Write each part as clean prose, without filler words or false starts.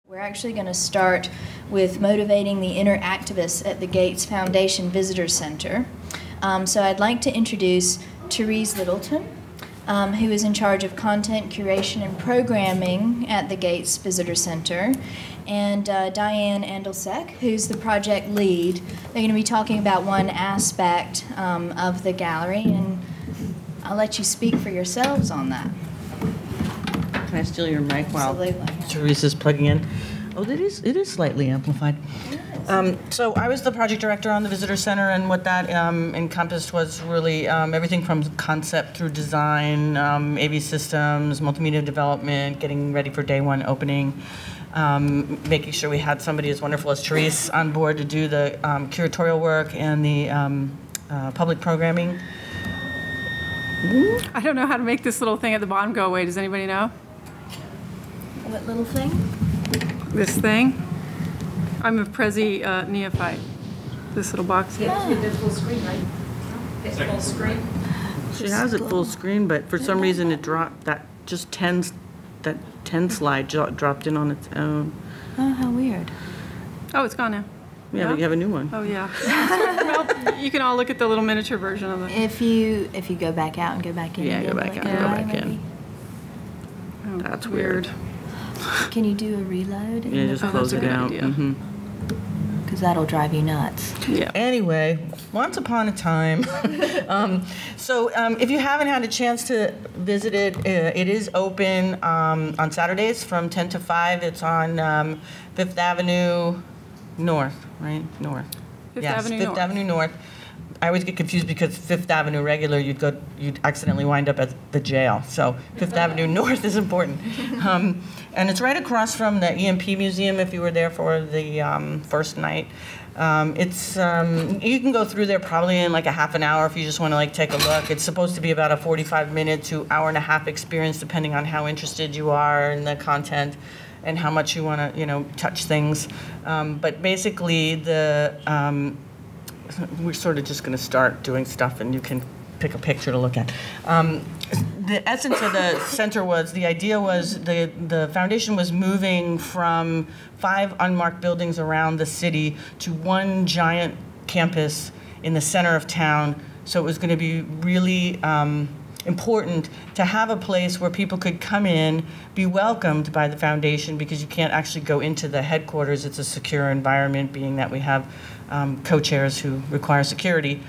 We're actually going to start with motivating the inner activists at the Gates Foundation Visitor Center. So I'd like to introduce Therese Littleton, who is in charge of content curation and programming at the Gates Visitor Center, and Diane Andelsek, who's the project lead. They're going to be talking about one aspect of the gallery, and I'll let you speak for yourselves on that. Can I steal your mic while Absolutely. Therese is plugging in? Oh, it is slightly amplified. So I was the project director on the Visitor Center, and what that encompassed was really everything from concept through design, AV systems, multimedia development, getting ready for day one opening, making sure we had somebody as wonderful as Therese on board to do the curatorial work and the public programming. I don't know how to make this little thing at the bottom go away. Does anybody know? What little thing? This thing? I'm a Prezi neophyte. This little box here. Yeah, it's full screen, right? It's full screen. She has it full screen, but for some reason it dropped. That 10 slide dropped in on its own. Oh, how weird. Oh, it's gone now. Yeah, but you have a new one. Oh, yeah. Well, you can all look at the little miniature version of it. If you go back out and go back in. Yeah, again, go back like out and go back in. maybe? Oh, That's weird. Can you do a reload? Yeah, just Oh, close that's it a good out. idea. Because that'll drive you nuts. Yeah. Anyway, once upon a time. So if you haven't had a chance to visit it, it is open on Saturdays from 10 to 5. It's on Fifth Avenue North, right? North. Fifth Yes, Avenue Fifth North. Avenue North. I always get confused because Fifth Avenue regular, you'd accidentally wind up at the jail. So Fifth Avenue North is important. And it's right across from the EMP Museum if you were there for the first night. You can go through there probably in like a half an hour if you just want to like take a look. It's supposed to be about a 45-minute to hour and a half experience depending on how interested you are in the content and how much you want to, touch things. But basically we're sort of just going to start doing stuff and you can pick a picture to look at. The essence of the center was, the idea was the foundation was moving from 5 unmarked buildings around the city to one giant campus in the center of town. So it was going to be really important to have a place where people could come in, be welcomed by the foundation, because you can't actually go into the headquarters. It's a secure environment, being that we have co-chairs who require security.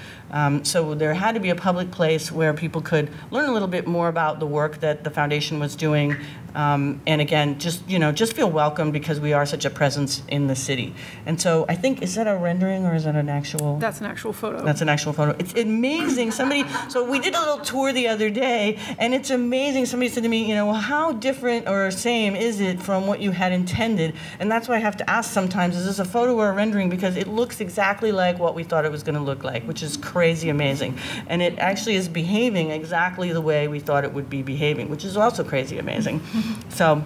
So there had to be a public place where people could learn a little bit more about the work that the foundation was doing. And again, just feel welcome because we are such a presence in the city. And so I think, is that a rendering or is that an actual? That's an actual photo. That's an actual photo. It's amazing. So we did a little tour the other day, and it's amazing. Somebody said to me, well, how different or same is it from what you had intended? And that's why I have to ask sometimes, is this a photo or a rendering? Because it looks exactly like what we thought it was going to look like, which is crazy amazing. And it actually is behaving exactly the way we thought it would be behaving, which is also crazy amazing. So,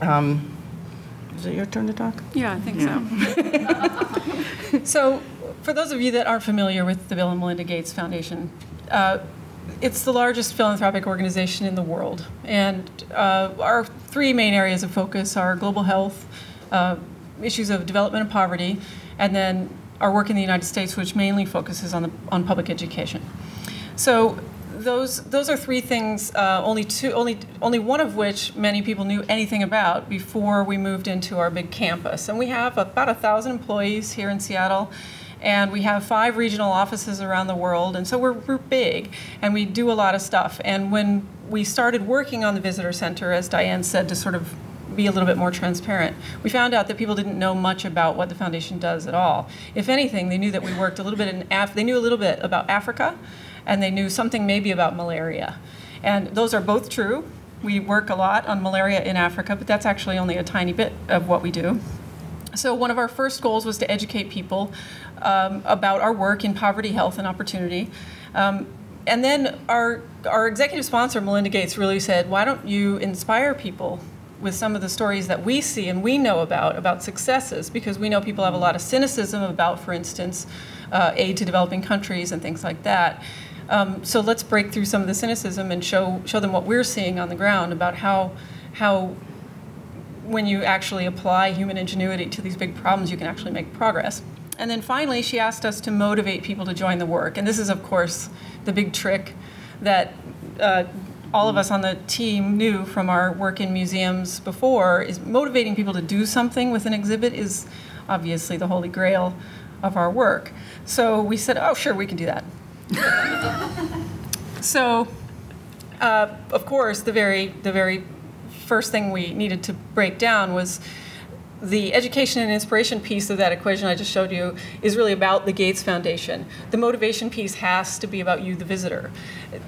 is it your turn to talk? Yeah, I think so. So, for those of you that aren't familiar with the Bill and Melinda Gates Foundation, it's the largest philanthropic organization in the world. And our 3 main areas of focus are global health, issues of development and poverty, and then our work in the United States, which mainly focuses on public education. So those are 3 things, only one of which many people knew anything about before we moved into our big campus. And we have about 1,000 employees here in Seattle, and we have 5 regional offices around the world, and so we're big, and we do a lot of stuff. And when we started working on the Visitor Center, as Diane said, to sort of be a little bit more transparent, we found out that people didn't know much about what the foundation does at all. If anything, they knew that we worked a little bit they knew a little bit about Africa, and they knew something maybe about malaria. And those are both true. We work a lot on malaria in Africa, but that's actually only a tiny bit of what we do. So one of our first goals was to educate people about our work in poverty, health, and opportunity. And then our executive sponsor, Melinda Gates, really said, why don't you inspire people with some of the stories that we see and we know about successes, because we know people have a lot of cynicism about, for instance, aid to developing countries and things like that. So let's break through some of the cynicism and show them what we're seeing on the ground about how when you actually apply human ingenuity to these big problems, you can actually make progress. And then finally, she asked us to motivate people to join the work. And this is, of course, the big trick that all of us on the team knew from our work in museums before, is motivating people to do something with an exhibit is obviously the holy grail of our work. So we said, oh, sure, we can do that. So, of course, the very first thing we needed to break down was the education and inspiration piece of that equation I just showed you is really about the Gates Foundation. The motivation piece has to be about you, the visitor.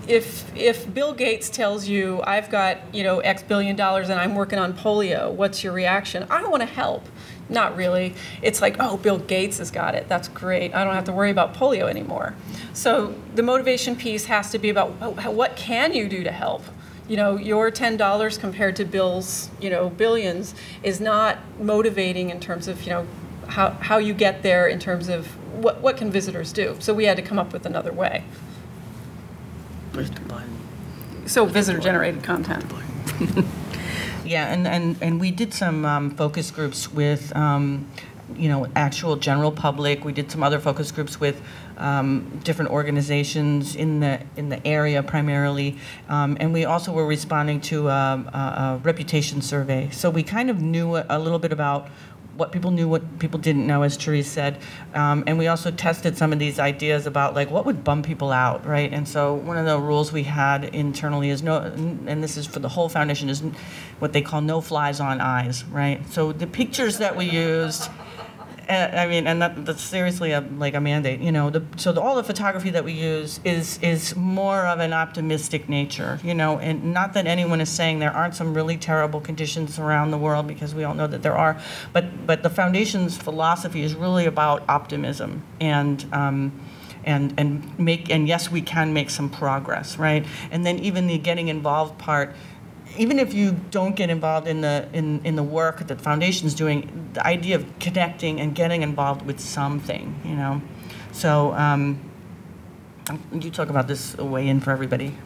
If Bill Gates tells you, I've got, X billion dollars and I'm working on polio, what's your reaction? I want to help. Not really. It's like, oh, Bill Gates has got it. That's great. I don't have to worry about polio anymore. So the motivation piece has to be about, what can you do to help? Your $10 compared to Bill's, billions is not motivating in terms of, how you get there in terms of what can visitors do. So we had to come up with another way. So visitor-generated content. Yeah, and we did some focus groups with, actual general public. We did some other focus groups with different organizations in the area primarily, and we also were responding to a reputation survey. So we kind of knew a little bit about what people knew, what people didn't know, as Therese said, and we also tested some of these ideas about what would bum people out, right? And so one of the rules we had internally is and this is for the whole foundation, is what they call no flies on eyes, right? So the pictures that we used. And that's seriously a mandate, So all the photography that we use is more of an optimistic nature, and not that anyone is saying there aren't some really terrible conditions around the world, because we all know that there are, but the foundation's philosophy is really about optimism and yes, we can make some progress, right? And then even the getting involved part. Even if you don't get involved in the work that the foundation's doing, the idea of connecting and getting involved with something, So you talk about this a way in for everybody.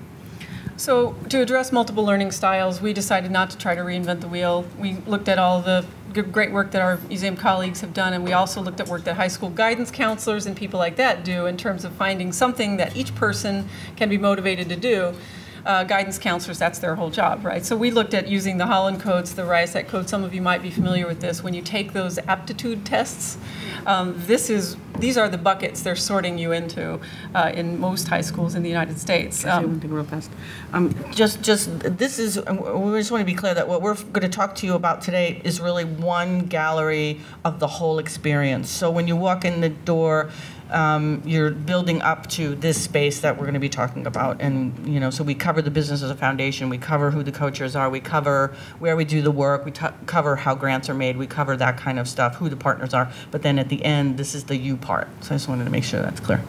So to address multiple learning styles, we decided not to try to reinvent the wheel. We looked at all the great work that our museum colleagues have done, and we also looked at work that high school guidance counselors and people like that do in terms of finding something that each person can be motivated to do. Guidance counselors, that's their whole job, right? So we looked at using the Holland codes, the RIASEC code. Some of you might be familiar with this. When you take those aptitude tests, these are the buckets they're sorting you into in most high schools in the United States. Can I say one thing real fast? This is, we just want to be clear that what we're going to talk to you about today is really one gallery of the whole experience. So when you walk in the door, you're building up to this space that we're going to be talking about, and so we cover the business as a foundation, we cover who the co-chairs are, we cover where we do the work, we cover how grants are made, we cover that kind of stuff, who the partners are, but then at the end, this is the you part. So I just wanted to make sure that's clear.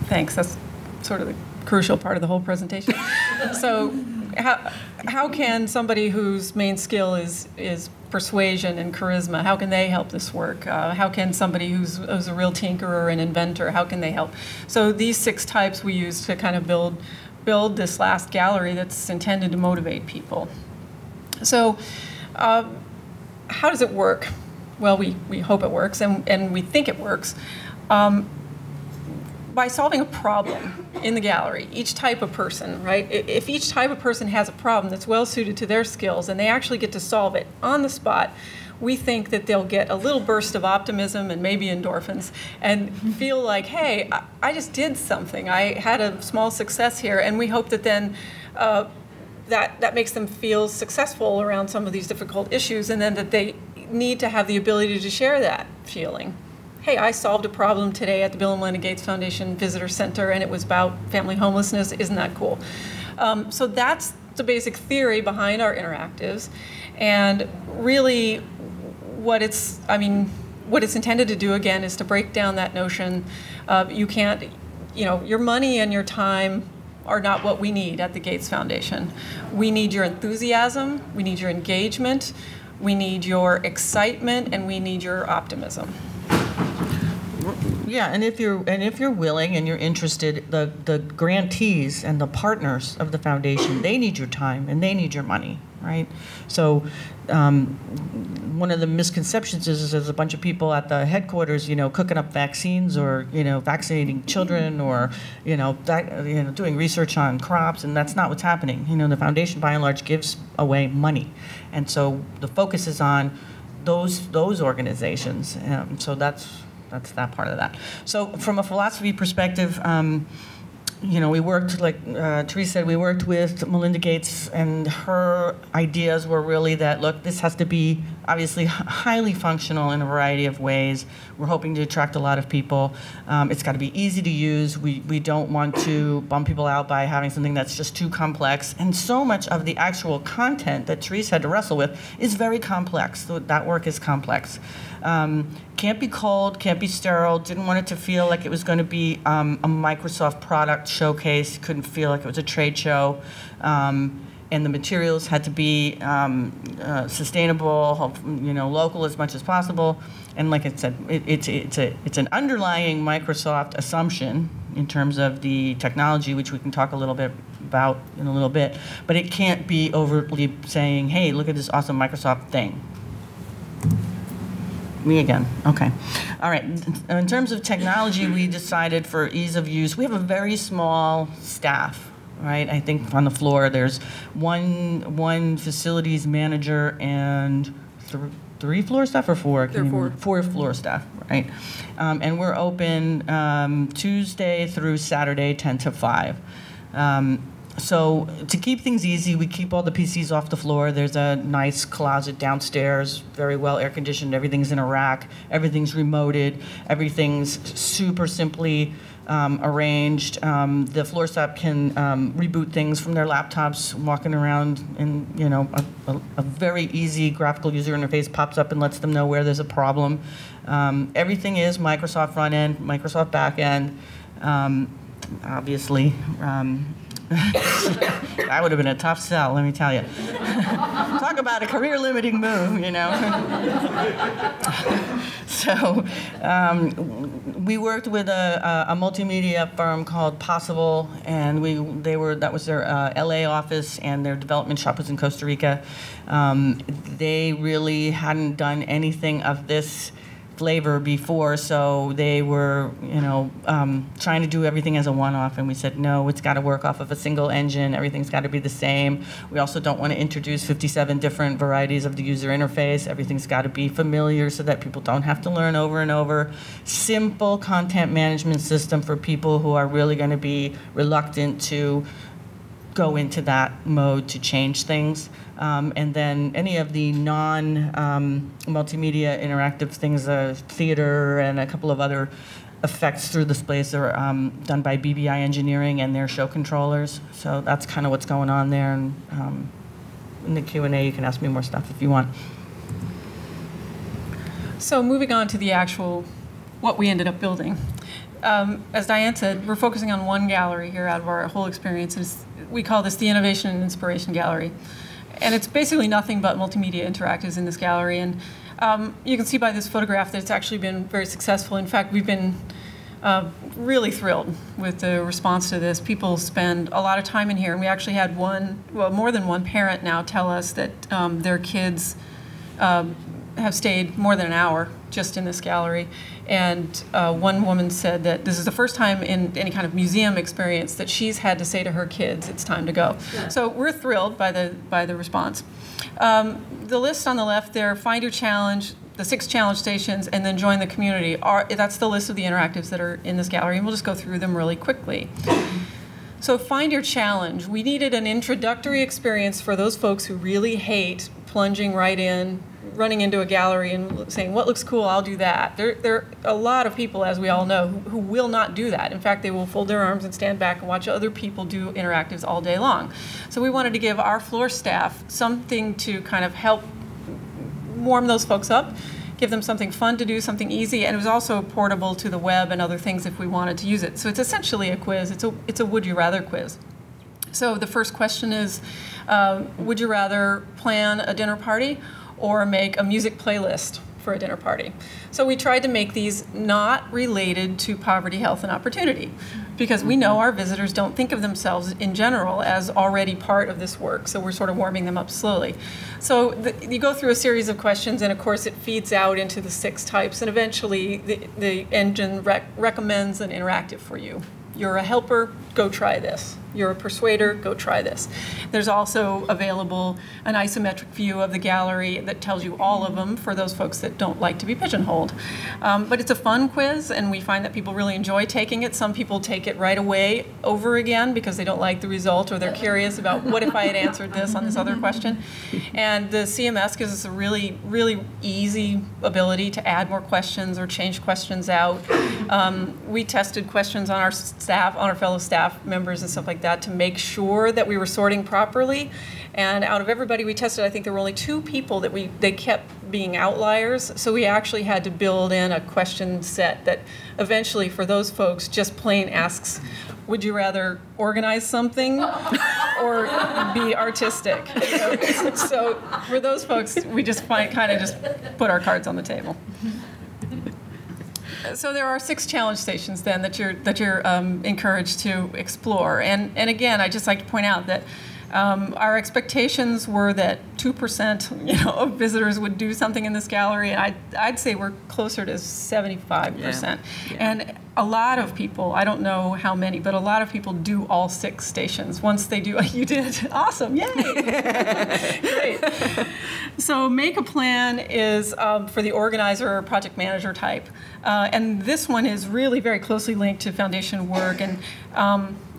Thanks. That's sort of the crucial part of the whole presentation. So how can somebody whose main skill is persuasion and charisma, how can they help this work? How can somebody who's a real tinkerer and inventor, how can they help? So these 6 types we use to kind of build this last gallery that's intended to motivate people. So how does it work? Well, we hope it works, and we think it works. By solving a problem in the gallery, each type of person, right? If each type of person has a problem that's well suited to their skills and they actually get to solve it on the spot, we think that they'll get a little burst of optimism and maybe endorphins and feel like, hey, I just did something. I had a small success here, and we hope that then that makes them feel successful around some of these difficult issues, and then that they need to have the ability to share that feeling. Hey, I solved a problem today at the Bill and Melinda Gates Foundation Visitor Center, and it was about family homelessness. Isn't that cool? So that's the basic theory behind our interactives, and really what it's intended to do, again, is to break down that notion of you can't, your money and your time are not what we need at the Gates Foundation. We need your enthusiasm, we need your engagement, we need your excitement, and we need your optimism. Yeah, and if you're willing and you're interested, the grantees and the partners of the foundation, they need your time and they need your money, right? So one of the misconceptions is there's a bunch of people at the headquarters, cooking up vaccines or, vaccinating children or, doing research on crops, and that's not what's happening. The foundation, by and large, gives away money. And so the focus is on those organizations. So that's that part of that. So from a philosophy perspective, we worked, like Therese said, we worked with Melinda Gates, and her ideas were really that, look, this has to be obviously highly functional in a variety of ways. We're hoping to attract a lot of people. It's got to be easy to use. We don't want to bum people out by having something that's just too complex. And so much of the actual content that Therese had to wrestle with is very complex. So that work is complex. Can't be cold, can't be sterile, didn't want it to feel like it was going to be a Microsoft product showcase, couldn't feel like it was a trade show. And the materials had to be sustainable, local as much as possible. And like I said, it's an underlying Microsoft assumption in terms of the technology, which we can talk a little bit about in a little bit. But it can't be overtly saying, hey, look at this awesome Microsoft thing. Me again. Okay. All right. In terms of technology, we decided for ease of use, we have a very small staff, right? I think on the floor there's one facilities manager and three floor staff or four? There are four. 4 floor staff, right? And we're open Tuesday through Saturday, 10 to 5. So to keep things easy, we keep all the PCs off the floor. There's a nice closet downstairs, very well air conditioned. Everything's in a rack. Everything's remoted. Everything's super simply arranged. The floor staff can reboot things from their laptops, walking around, and a very easy graphical user interface pops up and lets them know where there's a problem. Everything is Microsoft front end, Microsoft back end, obviously. That would have been a tough sell, let me tell you. Talk about a career-limiting move, So we worked with a multimedia firm called Possible, and that was their LA office, and their development shop was in Costa Rica. They really hadn't done anything of this flavor before, so they were, trying to do everything as a one-off, and we said, no, it's got to work off of a single engine. Everything's got to be the same. We also don't want to introduce 57 different varieties of the user interface. Everything's got to be familiar so that people don't have to learn over and over. Simple content management system for people who are really going to be reluctant to go into that mode to change things. And then any of the non-multimedia interactive things, theater and a couple of other effects through the space are done by BBI Engineering and their show controllers. So that's kind of what's going on there. And in the Q&A, you can ask me more stuff if you want. So moving on to the actual, what we ended up building. As Diane said, we're focusing on one gallery here out of our whole experience. We call this the Innovation and Inspiration Gallery. And it's basically nothing but multimedia interactives in this gallery. And you can see by this photograph that it's actually been very successful. In fact, we've been really thrilled with the response to this. People spend a lot of time in here. And we actually had more than one parent now tell us that their kids have stayed more than an hour just in this gallery. And one woman said that this is the first time in any kind of museum experience that she's had to say to her kids, it's time to go. Yeah. So we're thrilled by the response. The list on the left there, find your challenge, the 6 challenge stations, and then join the community. That's the list of the interactives that are in this gallery, and we'll just go through them really quickly. So find your challenge. We needed an introductory experience for those folks who really hate plunging right in, running into a gallery and saying, what looks cool, I'll do that. There are a lot of people, as we all know, who will not do that. In fact, they will fold their arms and stand back and watch other people do interactives all day long. So we wanted to give our floor staff something to kind of help warm those folks up, give them something fun to do, something easy, and it was also portable to the web and other things if we wanted to use it. So it's essentially a quiz. It's a would you rather quiz. So the first question is, would you rather plan a dinner party or make a music playlist for a dinner party? So we tried to make these not related to poverty, health, and opportunity. because we know our visitors don't think of themselves in general as already part of this work, so we're sort of warming them up slowly. So you go through a series of questions, and of course it feeds out into the 6 types, and eventually the engine recommends an interactive for you. You're a helper, go try this. You're a persuader, go try this. There's also available an isometric view of the gallery that tells you all of them for those folks that don't like to be pigeonholed. But it's a fun quiz, and we find that people really enjoy taking it. Some people take it right away over again because they don't like the result, or they're curious about what if I had answered this on this other question. And the CMS gives us a really, really easy ability to add more questions or change questions out. We tested questions on our staff, on our fellow staff members and stuff like that to make sure that we were sorting properly. And out of everybody we tested, I think there were only 2 people that they kept being outliers. So we actually had to build in a question set that eventually for those folks just plain asks, would you rather organize something or be artistic? So for those folks, we just kind of just put our cards on the table. So there are 6 challenge stations then that you're encouraged to explore, and again, I just like to point out that our expectations were that 2% of visitors would do something in this gallery, and I'd say we're closer to 75%. Yeah. And a lot of people, I don't know how many, but a lot of people do all 6 stations. Once they do, you did, awesome, yay! Great. So make a plan is for the organizer or project manager type. And this one is really very closely linked to foundation work. And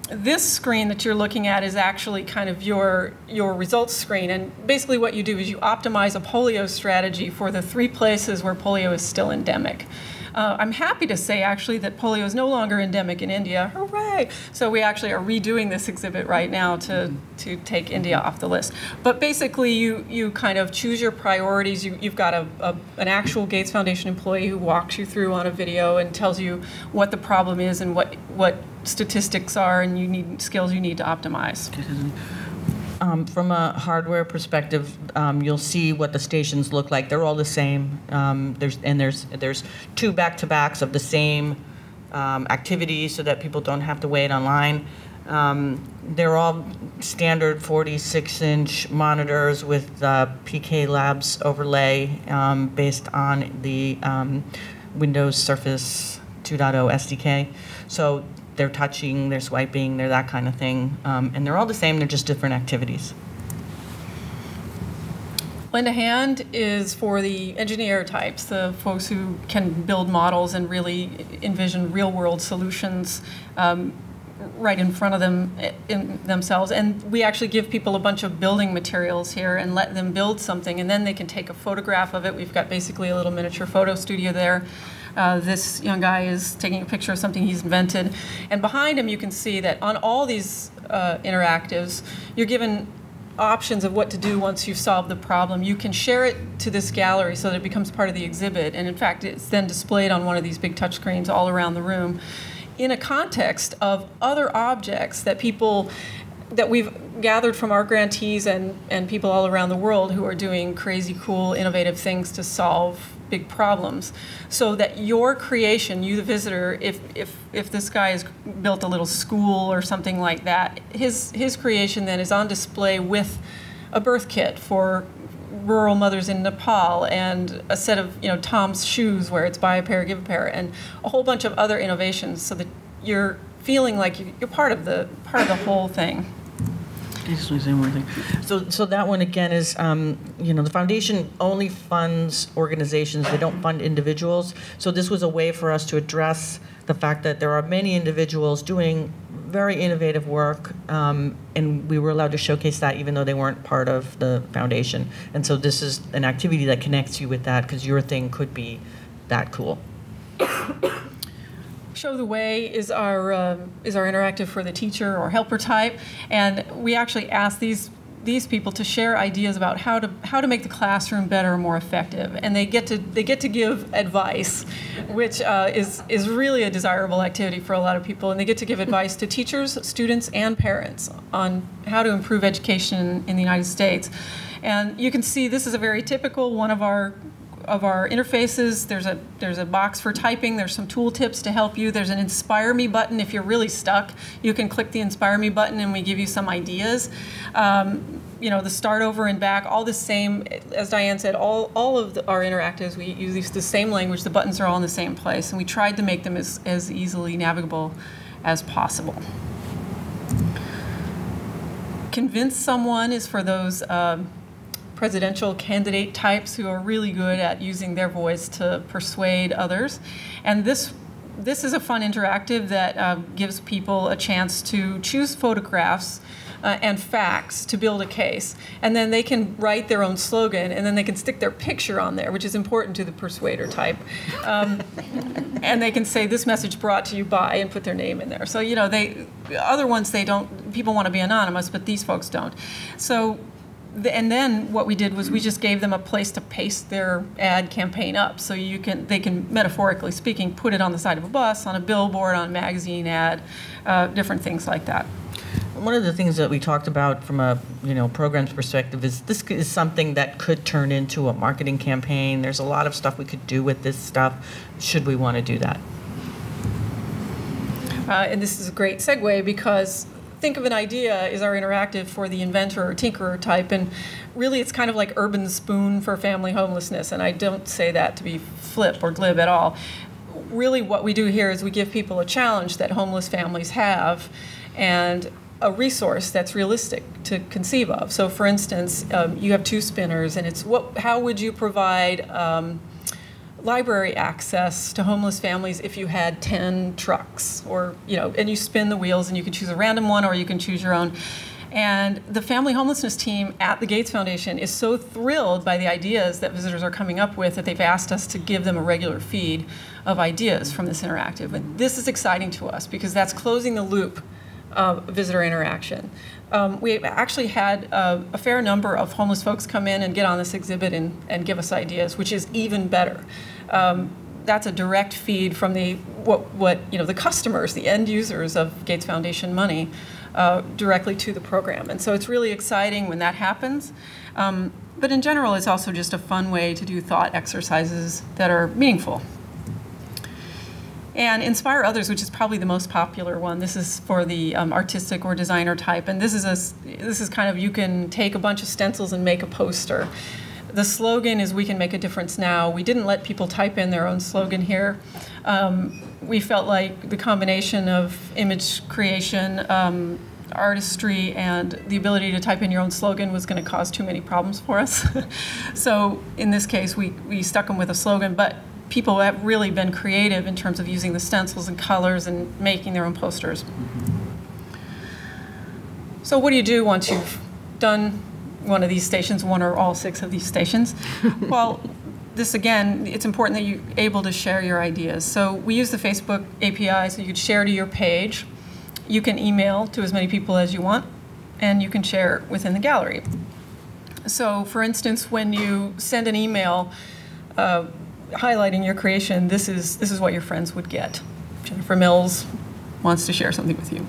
this screen that you're looking at is actually kind of your results screen. And basically what you do is you optimize a polio strategy for the 3 places where polio is still endemic. I'm happy to say, actually, that polio is no longer endemic in India. Hooray! So we actually are redoing this exhibit right now to take India off the list. But basically, you kind of choose your priorities. You've got an actual Gates Foundation employee who walks you through on a video and tells you what the problem is and what statistics are and skills you need to optimize. From a hardware perspective, you'll see what the stations look like. They're all the same. There's 2 back-to-backs of the same activity so that people don't have to wait online. They're all standard 46-inch monitors with PK Labs overlay based on the Windows Surface 2.0 SDK. So they're touching, they're swiping, they're that kind of thing. And they're all the same, they're just different activities. Lend a hand is for the engineer types, the folks who can build models and really envision real-world solutions right in front of them themselves. And we actually give people a bunch of building materials here and let them build something, and then they can take a photograph of it. We've got basically a little miniature photo studio there. This young guy is taking a picture of something he's invented. And behind him, you can see that on all these interactives, you're given options of what to do once you've solved the problem. You can share it to this gallery so that it becomes part of the exhibit. And in fact, it's then displayed on one of these big touchscreens all around the room in a context of other objects that we've gathered from our grantees and people all around the world who are doing crazy, cool, innovative things to solve big problems, so that your creation, you the visitor, if this guy has built a little school or something like that, his creation then is on display with a birth kit for rural mothers in Nepal and a set of Tom's shoes where it's buy a pair, give a pair, and a whole bunch of other innovations, so that you're feeling like you're part of the whole thing. I just want to say one more thing. So that one again is, the foundation only funds organizations. They don't fund individuals. So this was a way for us to address the fact that there are many individuals doing very innovative work, and we were allowed to showcase that even though they weren't part of the foundation. And so this is an activity that connects you with that because your thing could be that cool. Show the Way is our interactive for the teacher or helper type, and we actually ask these people to share ideas about how to make the classroom better and more effective, and they get to give advice, which is really a desirable activity for a lot of people, and they get to give advice to teachers, students, and parents on how to improve education in the United States. And you can see this is a very typical one of our of our interfaces. There's a box for typing. There's some tool tips to help you. There's an Inspire Me button. If you're really stuck, you can click the Inspire Me button and we give you some ideas. The start over and back, all the same, as Diane said, all of our interactives, we use the same language. The buttons are all in the same place, and we tried to make them as easily navigable as possible. Convince someone is for those presidential candidate types who are really good at using their voice to persuade others. And this is a fun interactive that gives people a chance to choose photographs and facts to build a case. And then they can write their own slogan, and then they can stick their picture on there, which is important to the persuader type. And they can say, this message brought to you by, and put their name in there. So, other ones, people want to be anonymous, but these folks don't. So, and then what we did was we just gave them a place to paste their ad campaign up. So they can, metaphorically speaking, put it on the side of a bus, on a billboard, on a magazine ad, different things like that. One of the things that we talked about from a program's perspective is this is something that could turn into a marketing campaign. There's a lot of stuff we could do with this stuff, should we want to do that. And this is a great segue, because think of an idea is our interactive for the inventor or tinkerer type, and really it's kind of like Urban Spoon for family homelessness, and I don't say that to be flip or glib at all. Really what we do here is we give people a challenge that homeless families have, and a resource that's realistic to conceive of. So for instance, you have 2 spinners, and it's how would you provide library access to homeless families if you had 10 trucks, or and you spin the wheels, and you can choose a random one or you can choose your own. And the family homelessness team at the Gates Foundation is so thrilled by the ideas that visitors are coming up with that they've asked us to give them a regular feed of ideas from this interactive. And this is exciting to us because that's closing the loop of visitor interaction. We actually had a fair number of homeless folks come in and get on this exhibit and give us ideas, which is even better. That's a direct feed from the customers, the end users of Gates Foundation money, directly to the program. And so it's really exciting when that happens. But in general, it's also just a fun way to do thought exercises that are meaningful. And Inspire Others, which is probably the most popular one. This is for the artistic or designer type. And this is kind of, you can take a bunch of stencils and make a poster. The slogan is, we can make a difference now. We didn't let people type in their own slogan here. We felt like the combination of image creation, artistry, and the ability to type in your own slogan was going to cause too many problems for us. So in this case, we stuck them with a slogan. But people have really been creative in terms of using the stencils and colors and making their own posters. So what do you do once you've done one of these stations, one or all 6 of these stations? Well, this again, it's important that you're able to share your ideas. So we use the Facebook API, so you could share to your page. You can email to as many people as you want, and you can share within the gallery. So for instance, when you send an email highlighting your creation, this is what your friends would get. Jennifer Mills wants to share something with you.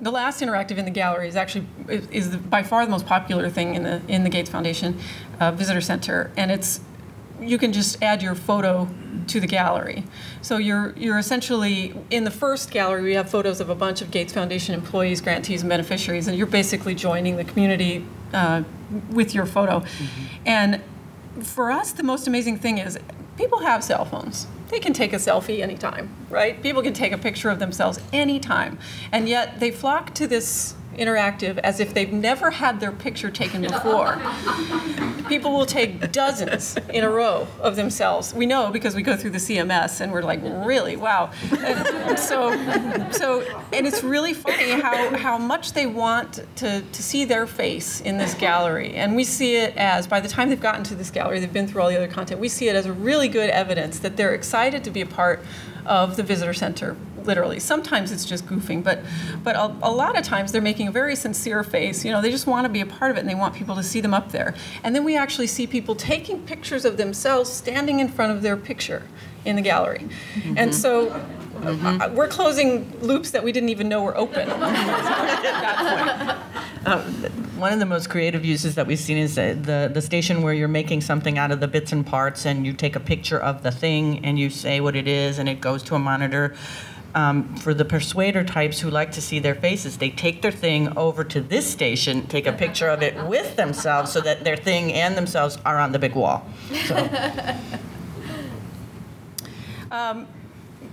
The last interactive in the gallery is actually by far the most popular thing in the Gates Foundation Visitor Center, and you can just add your photo to the gallery. So you're essentially, in the first gallery, we have photos of a bunch of Gates Foundation employees, grantees, and beneficiaries, and you're basically joining the community with your photo. Mm-hmm. And for us, the most amazing thing is people have cell phones. They can take a selfie anytime, right? People can take a picture of themselves anytime. And yet they flock to this interactive as if they've never had their picture taken before. People will take dozens in a row of themselves. We know because we go through the CMS and we're like, really? Wow. And it's really funny how much they want to see their face in this gallery. And we see it as, by the time they've gotten to this gallery, they've been through all the other content, we see it as a really good evidence that they're excited to be a part of the visitor center, literally. Sometimes it's just goofing, but a lot of times they're making a very sincere face. They just want to be a part of it, and they want people to see them up there. And then we actually see people taking pictures of themselves standing in front of their picture in the gallery. Mm-hmm. And so we're closing loops that we didn't even know were open at that point. One of the most creative uses that we've seen is the station where you're making something out of the bits and parts, and you take a picture of the thing and you say what it is, and it goes to a monitor. For the persuader types who like to see their faces, they take their thing over to this station, take a picture of it with themselves so that their thing and themselves are on the big wall.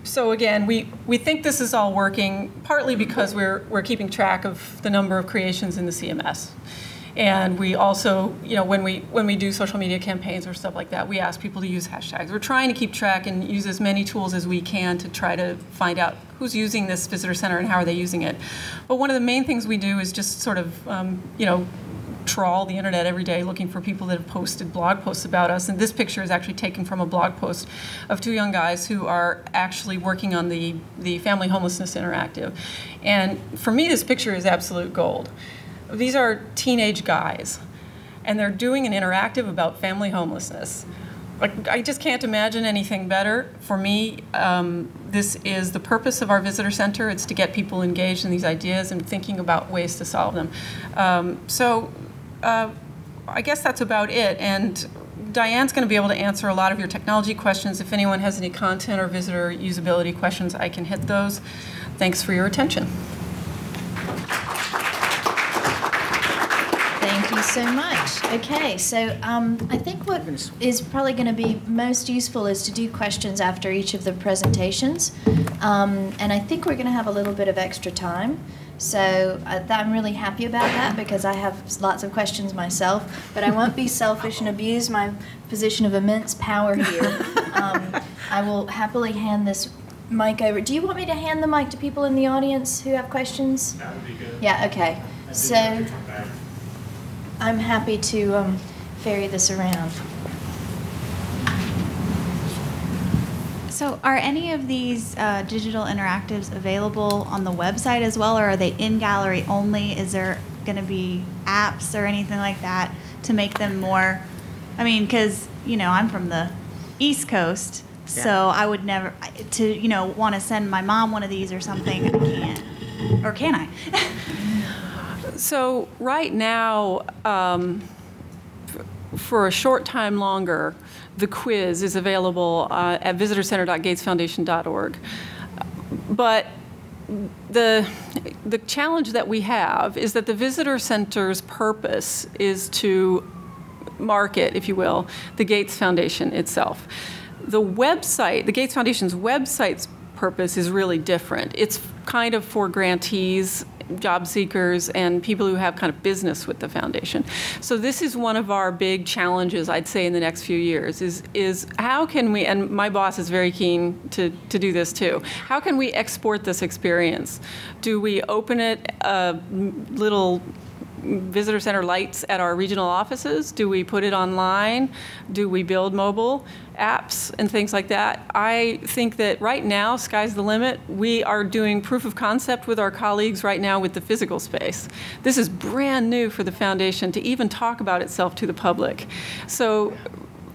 So again, we think this is all working partly because we're keeping track of the number of creations in the CMS. And we also, you know, when we do social media campaigns or stuff like that, we ask people to use hashtags. We're trying to keep track and use as many tools as we can to try to find out who's using this visitor center and how are they using it. But one of the main things we do is just sort of, you know, trawl the internet every day looking for people that have posted blog posts about us. And this picture is actually taken from a blog post of two young guys who are actually working on the Family Homelessness Interactive. And for me, this picture is absolute gold. These are teenage guys, and they're doing an interactive about family homelessness. Like, I just can't imagine anything better. For me, this is the purpose of our visitor center. It's to get people engaged in these ideas and thinking about ways to solve them. I guess that's about it. And Diane's going to be able to answer a lot of your technology questions. If anyone has any content or visitor usability questions, I can hit those. Thanks for your attention. Thank you so much. Okay, so I think what is probably going to be most useful is to do questions after each of the presentations. And I think we're going to have a little bit of extra time. So I'm really happy about that because I have lots of questions myself. But I won't be selfish and abuse my position of immense power here. I will happily hand this mic over. Do you want me to hand the mic to people in the audience who have questions? That would be good. Yeah, okay. So I'm happy to ferry this around. So are any of these digital interactives available on the website as well, or are they in gallery only? Is there going to be apps or anything like that to make them more, I mean, because, you know, I'm from the East Coast, so I would never, to, you know, want to send my mom one of these or something, I can't. Or can I? So right now, for a short time longer, the quiz is available at visitorcenter.gatesfoundation.org. But the challenge that we have is that the visitor center's purpose is to market, if you will, the Gates Foundation itself. The website, the Gates Foundation's website's purpose is really different. It's kind of for grantees, job seekers, and people who have kind of business with the foundation. So this is one of our big challenges, I'd say, in the next few years, is how can we, and my boss is very keen to do this too, how can we export this experience? Do we open it little visitor center lights at our regional offices? Do we put it online? Do we build mobile apps and things like that? I think that right now, sky's the limit. We are doing proof of concept with our colleagues right now with the physical space. This is brand new for the foundation to even talk about itself to the public. So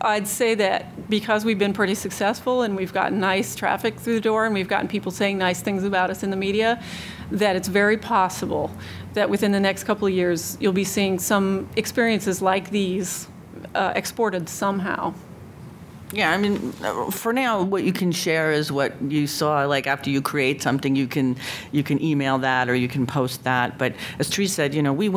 I'd say that because we've been pretty successful and we've gotten nice traffic through the door and we've gotten people saying nice things about us in the media, that it's very possible that within the next couple of years you'll be seeing some experiences like these exported somehow. Yeah, I mean, for now, what you can share is what you saw. Like after you create something, you can email that or you can post that. But as Therese said, you know, we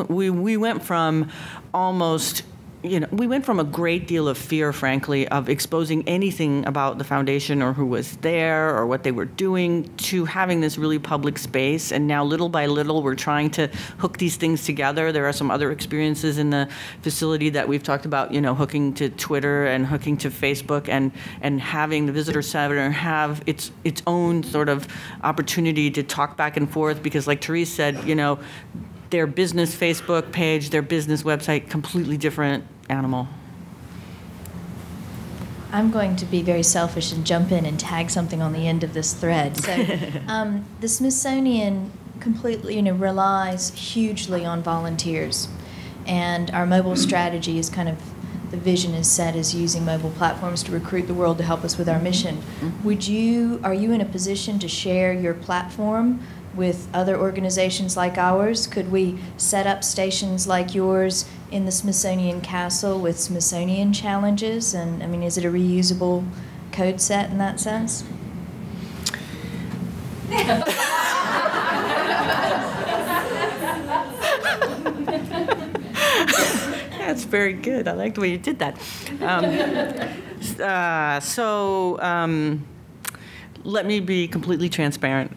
went from almost, you know, we went from a great deal of fear, frankly, of exposing anything about the foundation or who was there or what they were doing to having this really public space. And now, little by little, we're trying to hook these things together. There are some other experiences in the facility that we've talked about, you know, hooking to Twitter and hooking to Facebook and having the visitor center have its own sort of opportunity to talk back and forth. Because like Therese said, you know, their business Facebook page, their business website, completely different animal. I'm going to be very selfish and jump in and tag something on the end of this thread. So the Smithsonian completely, you know, relies hugely on volunteers. And our mobile strategy is kind of, the vision is set as using mobile platforms to recruit the world to help us with our mission. Mm-hmm. Are you in a position to share your platform with other organizations like ours? Could we set up stations like yours in the Smithsonian Castle with Smithsonian challenges? And I mean, is it a reusable code set in that sense? That's very good. I like the way you did that. Let me be completely transparent.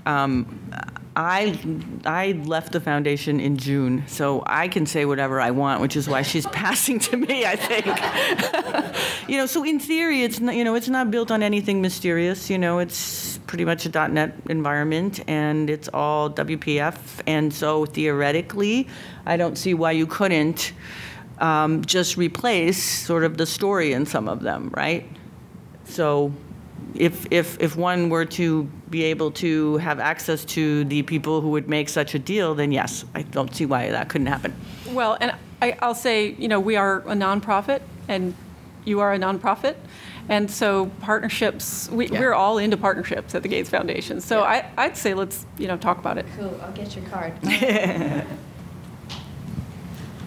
I left the foundation in June, so I can say whatever I want, which is why she's passing to me, I think. So in theory, it's not, it's not built on anything mysterious. It's pretty much a .NET environment, and it's all WPF. And so theoretically, I don't see why you couldn't just replace sort of the story in some of them, right? So if one were to be able to have access to the people who would make such a deal, then yes, I don't see why that couldn't happen. Well, and I'll say, we are a nonprofit, and you are a nonprofit, and so partnerships, we're all into partnerships at the Gates Foundation. So yeah. I'd say let's, talk about it. Cool, I'll get your card.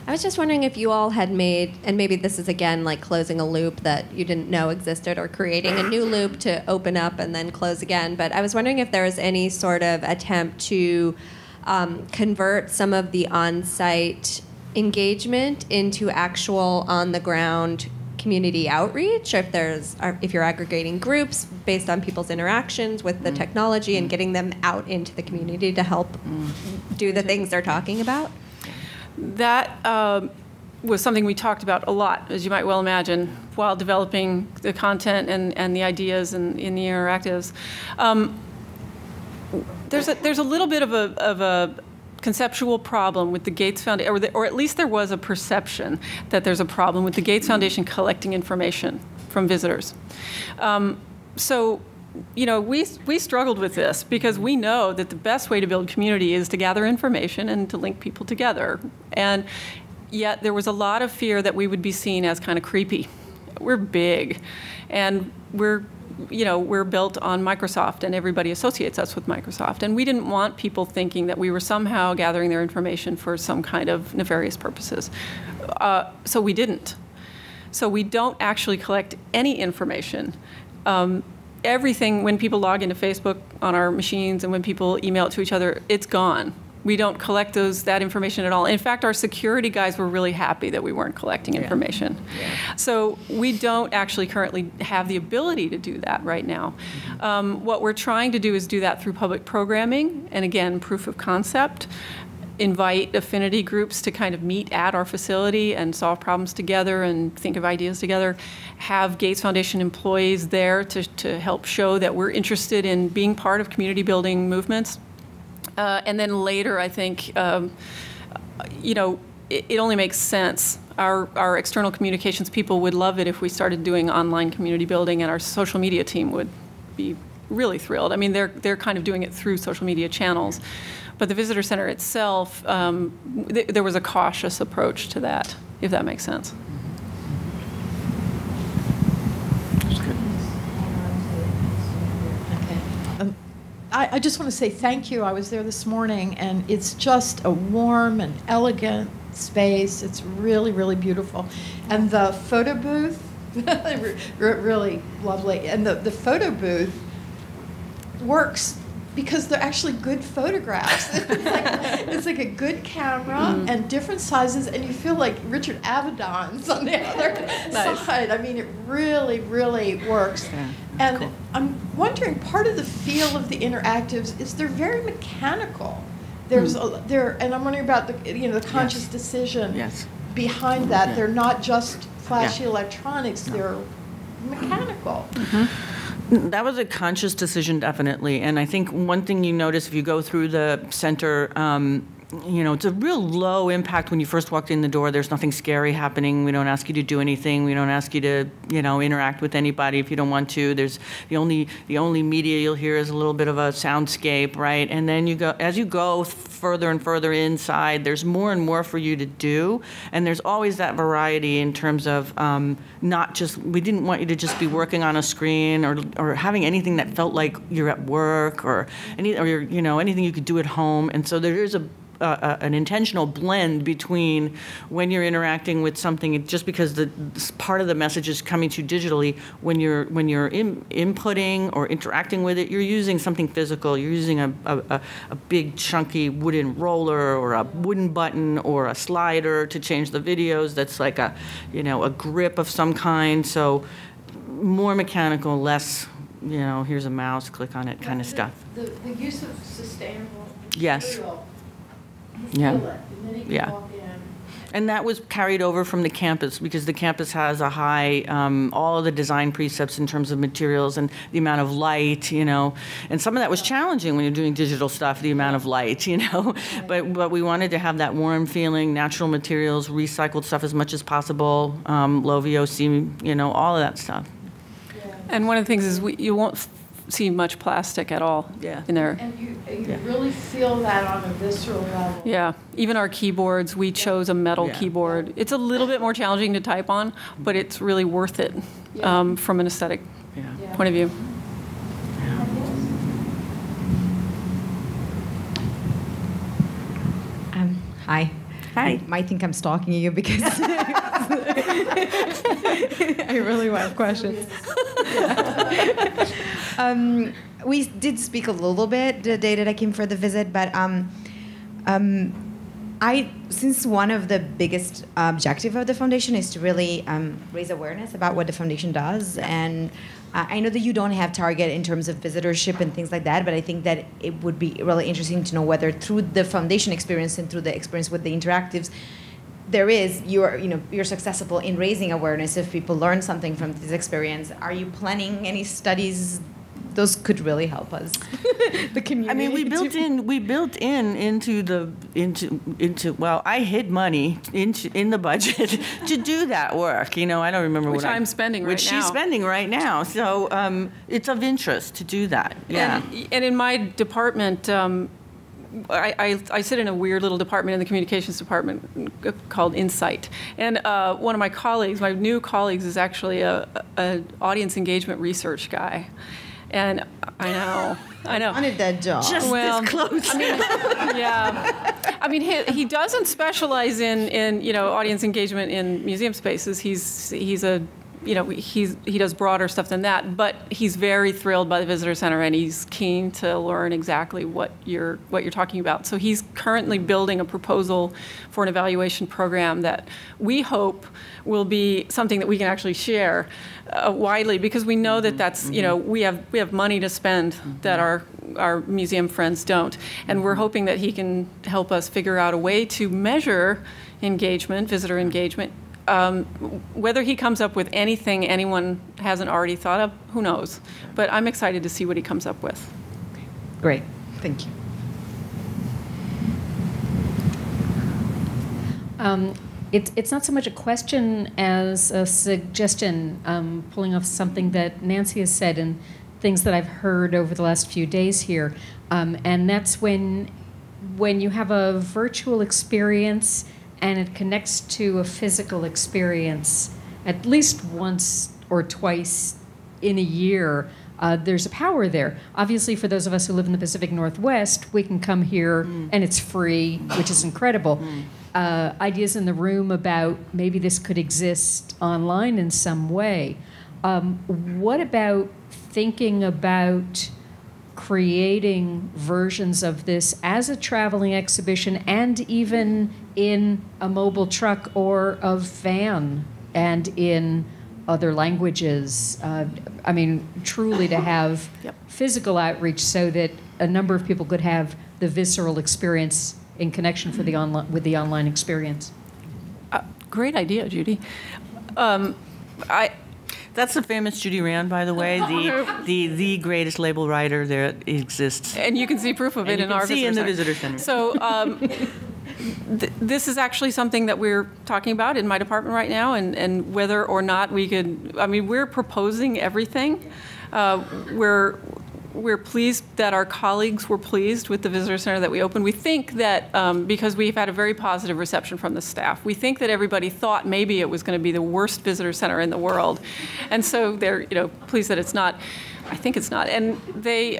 I was just wondering if you all had made, and maybe this is again like closing a loop that you didn't know existed, or creating a new loop to open up and then close again, but I was wondering if there was any sort of attempt to convert some of the on-site engagement into actual on-the-ground community outreach, or if you're aggregating groups based on people's interactions with the technology and getting them out into the community to help do the things they're talking about. That was something we talked about a lot, as you might well imagine, while developing the content and the ideas and in the interactives. There's a little bit of a conceptual problem with the Gates Foundation, or at least there was a perception that there's a problem with the Gates Foundation collecting information from visitors. We struggled with this because we know that the best way to build community is to gather information and to link people together. And yet there was a lot of fear that we would be seen as kind of creepy. We're big, and we're built on Microsoft, and everybody associates us with Microsoft. And we didn't want people thinking that we were somehow gathering their information for some kind of nefarious purposes. So we didn't. So we don't actually collect any information. Everything, when people log into Facebook on our machines and when people email it to each other, it's gone. We don't collect that information at all. In fact, our security guys were really happy that we weren't collecting information. Yeah. So we don't actually currently have the ability to do that right now. What we're trying to do is do that through public programming, and again, proof of concept. Invite affinity groups to kind of meet at our facility and solve problems together and think of ideas together. Have Gates Foundation employees there to help show that we're interested in being part of community building movements. And then later, I think, it only makes sense. Our external communications people would love it if we started doing online community building, and our social media team would be really thrilled. I mean, they're kind of doing it through social media channels. But the visitor center itself, there was a cautious approach to that, if that makes sense. That's good. Okay. I just want to say thank you. I was there this morning, and it's just a warm and elegant space. It's really, really beautiful. And the photo booth, really lovely. And the photo booth works because they're actually good photographs. It's like a good camera and different sizes, and you feel like Richard Avedon's on the other side. I mean, it really, really works. Yeah, and cool. I'm wondering, part of the feel of the interactives is they're very mechanical. There's and I'm wondering about the conscious decision behind that. Yeah. They're not just flashy electronics. They're mechanical. That was a conscious decision, definitely. And I think one thing you notice if you go through the center, it's a real low impact when you first walked in the door. There's nothing scary happening. We don't ask you to do anything. We don't ask you to, interact with anybody if you don't want to. There's the only media you'll hear is a little bit of a soundscape, right? And then as you go further and further inside, there's more and more for you to do. And there's always that variety in terms of we didn't want you to just be working on a screen or having anything that felt like you're at work or anything you could do at home. And so there is an intentional blend between when you're interacting with something, just because part of the message is coming to you digitally. When you're inputting or interacting with it, you're using something physical. You're using a big chunky wooden roller or a wooden button or a slider to change the videos. That's like a grip of some kind. So more mechanical, less here's a mouse, click on it kind of stuff. The use of sustainable Yes. material. Yeah. Feel it, and then you can Yeah. walk in. And that was carried over from the campus, because the campus has a high, all of the design precepts in terms of materials and the amount of light, and some of that was challenging when you're doing digital stuff, the amount of light, but we wanted to have that warm feeling, natural materials, recycled stuff as much as possible, low VOC, all of that stuff. And one of the things is you won't see much plastic at all in there. And you really feel that on a visceral level. Yeah, even our keyboards, we chose a metal keyboard. It's a little bit more challenging to type on, but it's really worth it from an aesthetic point of view. Hi. Hi. You might think I'm stalking you because I really have questions. We did speak a little bit the day that I came for the visit, but since one of the biggest objective of the foundation is to really raise awareness about what the foundation does, and I know that you don't have target in terms of visitorship and things like that, but I think that it would be really interesting to know whether through the foundation experience and through the experience with the interactives, you're successful in raising awareness. If people learn something from this experience, are you planning any studies? Those could really help us, the community. I mean, we built into well, I hid money in the budget to do that work. I don't remember which I'm spending right now. Which she's spending right now. So it's of interest to do that. Yeah. And in my department, I sit in a weird little department in the communications department called Insight. And one of my colleagues, my new colleagues, is actually a audience engagement research guy. And I know. I wanted that job. Just this close. I mean, he doesn't specialize in audience engagement in museum spaces. He does broader stuff than that, but he's very thrilled by the visitor center, and he's keen to learn exactly what you're talking about. So he's currently building a proposal for an evaluation program that we hope will be something that we can actually share widely, because we know that that's we have money to spend that our museum friends don't, and we're hoping that he can help us figure out a way to measure engagement, visitor engagement. Whether he comes up with anything anyone hasn't already thought of, who knows? But I'm excited to see what he comes up with. Great, thank you. It's not so much a question as a suggestion, pulling off something that Nancy has said and things that I've heard over the last few days here. And that's when you have a virtual experience and it connects to a physical experience at least once or twice in a year, there's a power there. Obviously, for those of us who live in the Pacific Northwest, we can come here and it's free, which is incredible. Ideas in the room about maybe this could exist online in some way. What about thinking about creating versions of this as a traveling exhibition and even in a mobile truck or a van and in other languages? I mean, truly to have physical outreach so that a number of people could have the visceral experience in connection with the online experience. Great idea, Judy. That's the famous Judy Rand, by the way, the greatest label writer there exists. And you can see proof of it in our visitor center. In the visitor center. So This is actually something that we're talking about in my department right now, and whether or not we could, I mean, we're proposing everything. We're pleased that our colleagues were pleased with the visitor center that we opened. We think that because we've had a very positive reception from the staff, we think that everybody thought maybe it was going to be the worst visitor center in the world, and so they're pleased that it's not. I think it's not, and they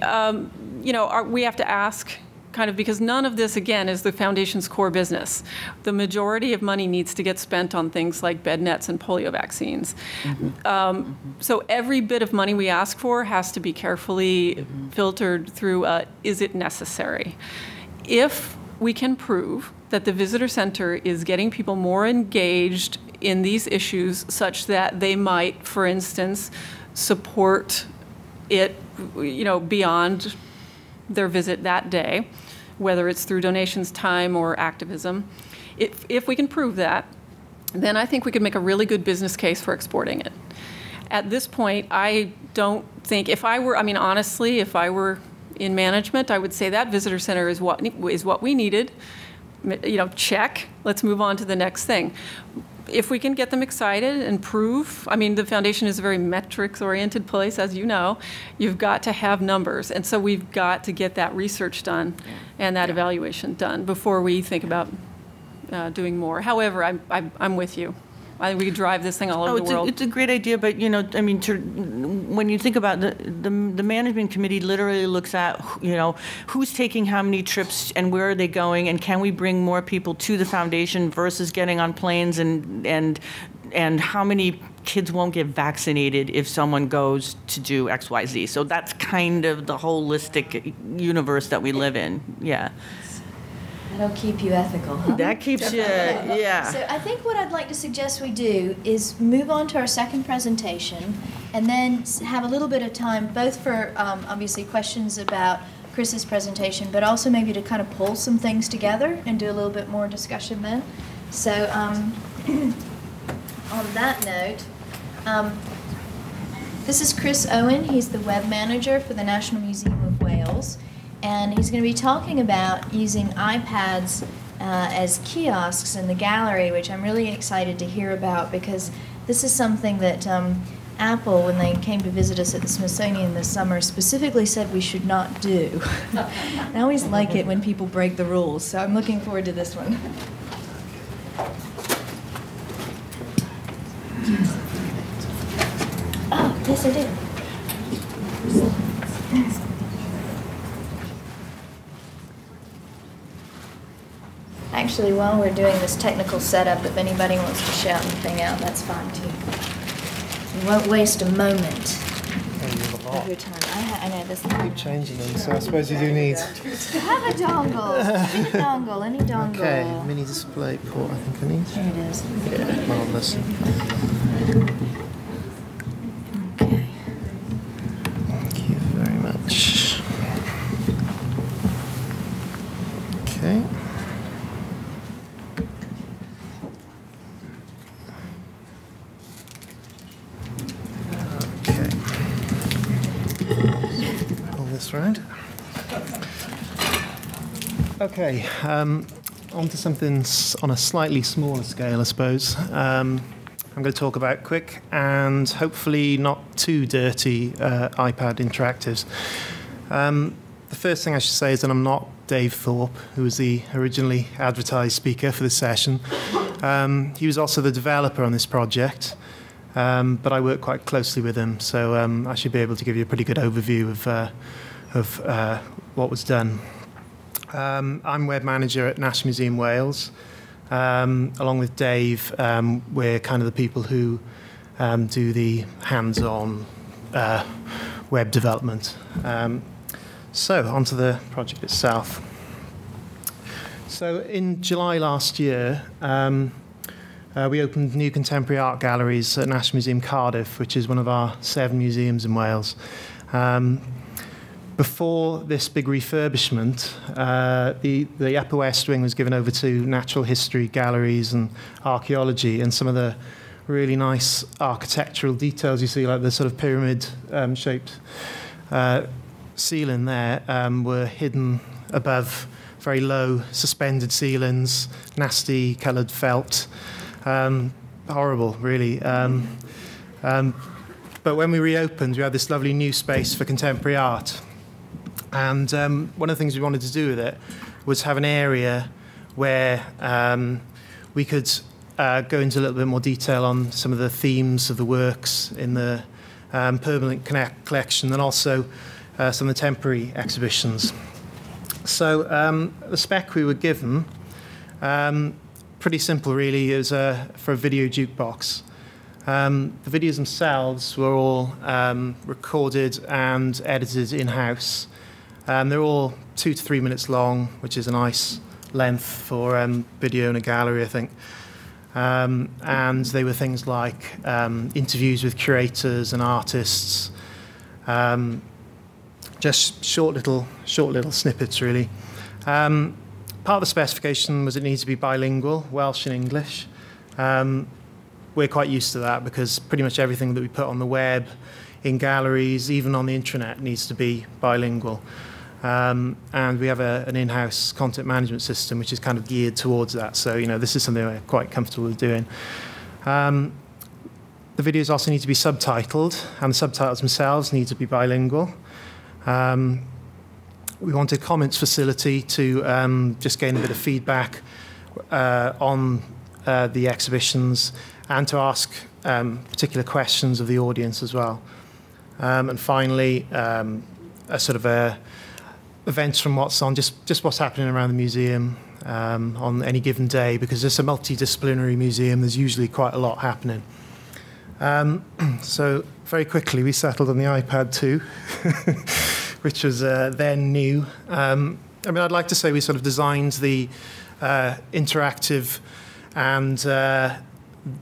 we have to ask. Kind of because none of this, again, is the foundation's core business. The majority of money needs to get spent on things like bed nets and polio vaccines. So every bit of money we ask for has to be carefully filtered through, is it necessary? If we can prove that the visitor center is getting people more engaged in these issues such that they might, for instance, support it, beyond their visit that day, whether it's through donations, time, or activism. If we can prove that, then I think we could make a really good business case for exporting it. At this point, I don't think, honestly, if I were in management, I would say that visitor center is what we needed. Check, let's move on to the next thing. If we can get them excited and prove, the foundation is a very metrics-oriented place, as you know. You've got to have numbers, and so we've got to get that research done and that evaluation done before we think about doing more. However, I'm with you. I think we could drive this thing all over the world. It's a great idea, but when you think about the management committee, literally looks at who's taking how many trips and where are they going, and can we bring more people to the foundation versus getting on planes, and how many kids won't get vaccinated if someone goes to do XYZ. So that's kind of the holistic universe that we live in. Yeah. That'll keep you ethical, huh? That keeps you, yeah. So I think what I'd like to suggest we do is move on to our second presentation and then have a little bit of time both for obviously questions about Chris's presentation, but also maybe to kind of pull some things together and do a little bit more discussion then. So on that note, this is Chris Owen. He's the web manager for the National Museum of Wales. And he's going to be talking about using iPads as kiosks in the gallery, which I'm really excited to hear about because this is something that Apple, when they came to visit us at the Smithsonian this summer, specifically said we should not do. I always like it when people break the rules, so I'm looking forward to this one. Oh, yes, I did. Actually, while we're doing this technical setup, if anybody wants to shout anything out, that's fine too. We won't waste a moment of your time. I know this. Keep changing them, so I suppose you do need. Have a dongle. Need a dongle. Any dongle. Okay, mini display port. I think I need. Here it is. Yeah, marvelous. Okay. Thank you very much. Okay. Round. Okay, on to something on a slightly smaller scale, I suppose. I'm going to talk about quick and hopefully not too dirty iPad interactives. The first thing I should say is that I'm not Dave Thorpe, who was the originally advertised speaker for this session. He was also the developer on this project. But I work quite closely with him, so I should be able to give you a pretty good overview of what was done. I'm web manager at National Museum Wales. Along with Dave, we're kind of the people who do the hands-on web development. So onto the project itself. So in July last year, we opened new contemporary art galleries at National Museum Cardiff, which is one of our 7 museums in Wales. Before this big refurbishment, the Upper West Wing was given over to natural history galleries and archaeology, and some of the really nice architectural details you see, like the sort of pyramid-shaped ceiling there, were hidden above very low suspended ceilings, nasty coloured felt, horrible, really. But when we reopened, we had this lovely new space for contemporary art. And one of the things we wanted to do with it was have an area where we could go into a little bit more detail on some of the themes of the works in the permanent collection, and also some of the temporary exhibitions. So the spec we were given, pretty simple really, is for a video jukebox. The videos themselves were all recorded and edited in-house. They're all 2 to 3 minutes long, which is a nice length for video in a gallery, I think. And they were things like interviews with curators and artists, just short little snippets, really. Part of the specification was it needs to be bilingual, Welsh and English. We're quite used to that because pretty much everything that we put on the web, in galleries, even on the intranet, needs to be bilingual. And we have an in-house content management system which is kind of geared towards that. So, this is something we're quite comfortable with doing. The videos also need to be subtitled, and the subtitles themselves need to be bilingual. We wanted comments facility to just gain a bit of feedback on the exhibitions, and to ask particular questions of the audience as well. And finally, a sort of events from what's on, just what's happening around the museum on any given day, because it's a multidisciplinary museum, there's usually quite a lot happening. So very quickly we settled on the iPad 2, which was then new. I'd like to say we sort of designed the interactive and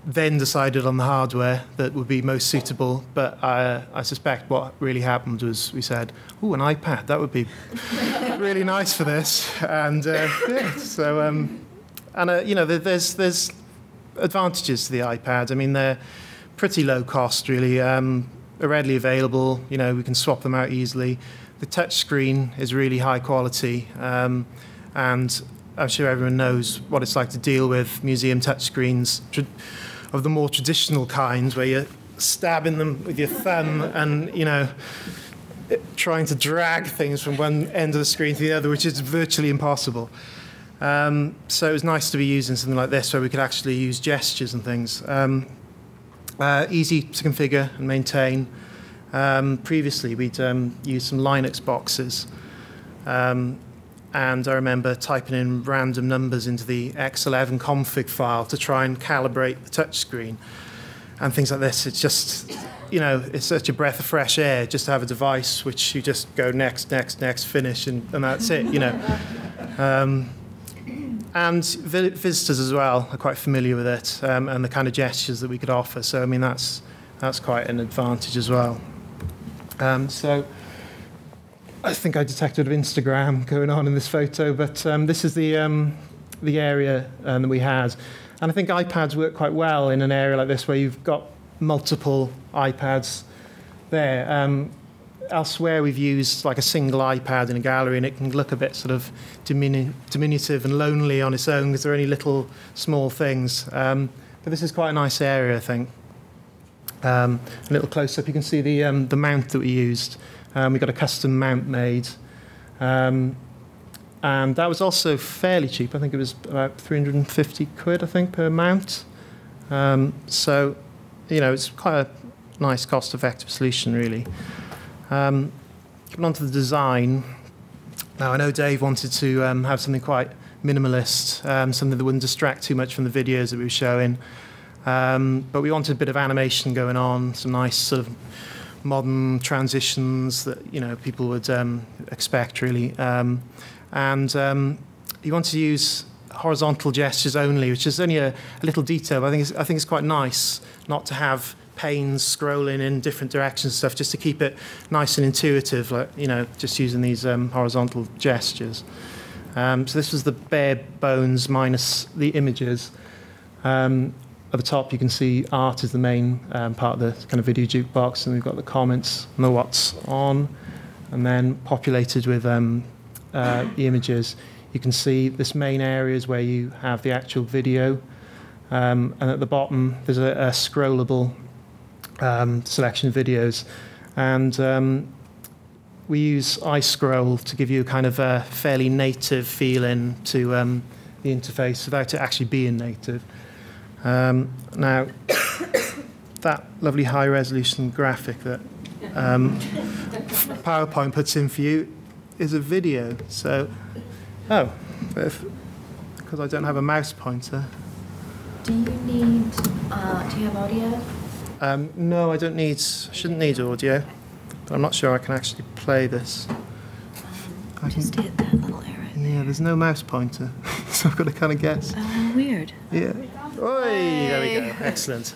then decided on the hardware that would be most suitable, but I suspect what really happened was we said, "Ooh, an iPad, that would be really nice for this." And yeah, so there's advantages to the iPad. They're pretty low cost, really. They're readily available. We can swap them out easily. The touch screen is really high quality, and I'm sure everyone knows what it's like to deal with museum touchscreens of the more traditional kinds, where you're stabbing them with your thumb and, trying to drag things from one end of the screen to the other, which is virtually impossible. So it was nice to be using something like this, where we could actually use gestures and things. Easy to configure and maintain. Previously, we'd used some Linux boxes. And I remember typing in random numbers into the X11 config file to try and calibrate the touchscreen and things like this. It's just, it's such a breath of fresh air just to have a device which you just go next, next, next, finish, and that's it, And visitors as well are quite familiar with it, and the kind of gestures that we could offer. So, that's quite an advantage as well. So I think I detected Instagram going on in this photo, but this is the area that we had. And I think iPads work quite well in an area like this where you've got multiple iPads there. Elsewhere we've used like a single iPad in a gallery, and it can look a bit sort of diminutive and lonely on its own because there are only little small things. But this is quite a nice area, I think. A little close-up, you can see the mount that we used. We got a custom mount made, and that was also fairly cheap. I think it was about 350 quid, I think, per mount. So, it's quite a nice cost-effective solution, really. Coming on to the design. Now, I know Dave wanted to have something quite minimalist, something that wouldn't distract too much from the videos that we were showing. But we wanted a bit of animation going on, some nice sort of modern transitions that people would expect, really. And you want to use horizontal gestures only, which is only a little detail. But I think it's quite nice not to have panes scrolling in different directions and stuff, just to keep it nice and intuitive, like just using these horizontal gestures. So this was the bare bones minus the images. At the top, you can see art is the main part of the kind of video jukebox, and we've got the comments and the what's on, and then populated with the images. you can see this main area is where you have the actual video. And at the bottom, there's a scrollable selection of videos. And we use iScroll to give you kind of a fairly native feeling to the interface without it actually being native. Now, that lovely high-resolution graphic that PowerPoint puts in for you is a video. So, because I don't have a mouse pointer. Do you need, do you have audio? No, I shouldn't need audio, but I'm not sure I can actually play this. Just hit that little arrow. Yeah, there's no mouse pointer, so I've got to kind of guess. Oh, weird. Yeah. Oi, there we go. Excellent.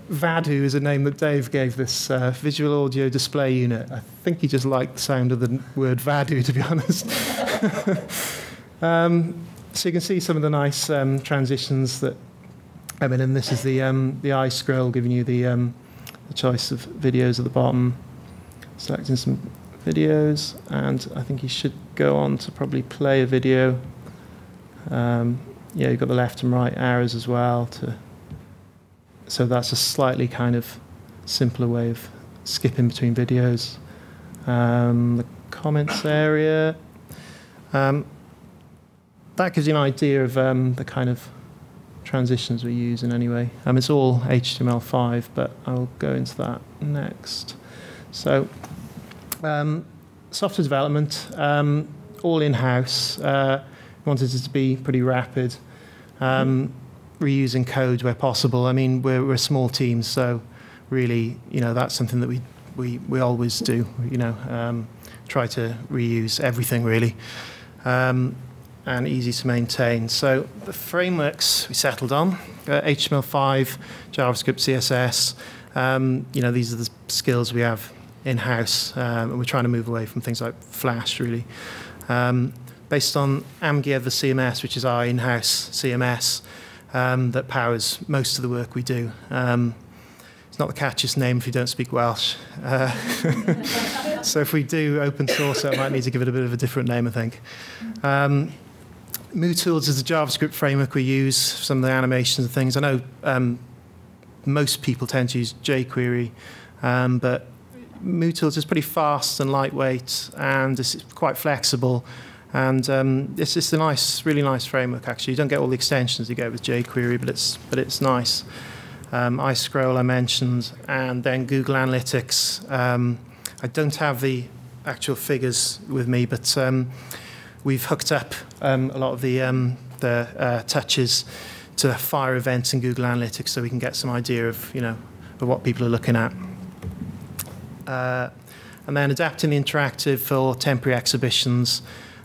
Vadu is a name that Dave gave this visual audio display unit. I think he just liked the sound of the word Vadu, to be honest. So you can see some of the nice transitions that, and this is the iScroll giving you the choice of videos at the bottom, selecting some videos, and I think you should go on to probably play a video. Yeah, you've got the left and right arrows as well. So that's a slightly kind of simpler way of skipping between videos. The comments area. That gives you an idea of the kind of transitions we're using anyway. It's all HTML5, but I'll go into that next. So, software development, all in-house. Wanted it to be pretty rapid. Reusing code where possible. I mean, we're a small team, so really, that's something that we always do. Try to reuse everything really, and easy to maintain. So the frameworks we settled on: HTML5, JavaScript, CSS. These are the skills we have in-house, and we're trying to move away from things like Flash really. Based on Amguev, the CMS, which is our in-house CMS. That powers most of the work we do. It's not the catchiest name if you don't speak Welsh. So if we do open source, I might need to give it a bit of a different name, I think. MooTools is the JavaScript framework we use for some of the animations and things. I know most people tend to use jQuery, but MooTools is pretty fast and lightweight, and it's quite flexible. And it's just a really nice framework, actually. You don't get all the extensions you get with jQuery, but it's nice. iScroll I mentioned, and then Google Analytics. I don't have the actual figures with me, but we've hooked up a lot of the touches to fire events in Google Analytics, so we can get some idea of of what people are looking at. And then adapting the interactive for temporary exhibitions.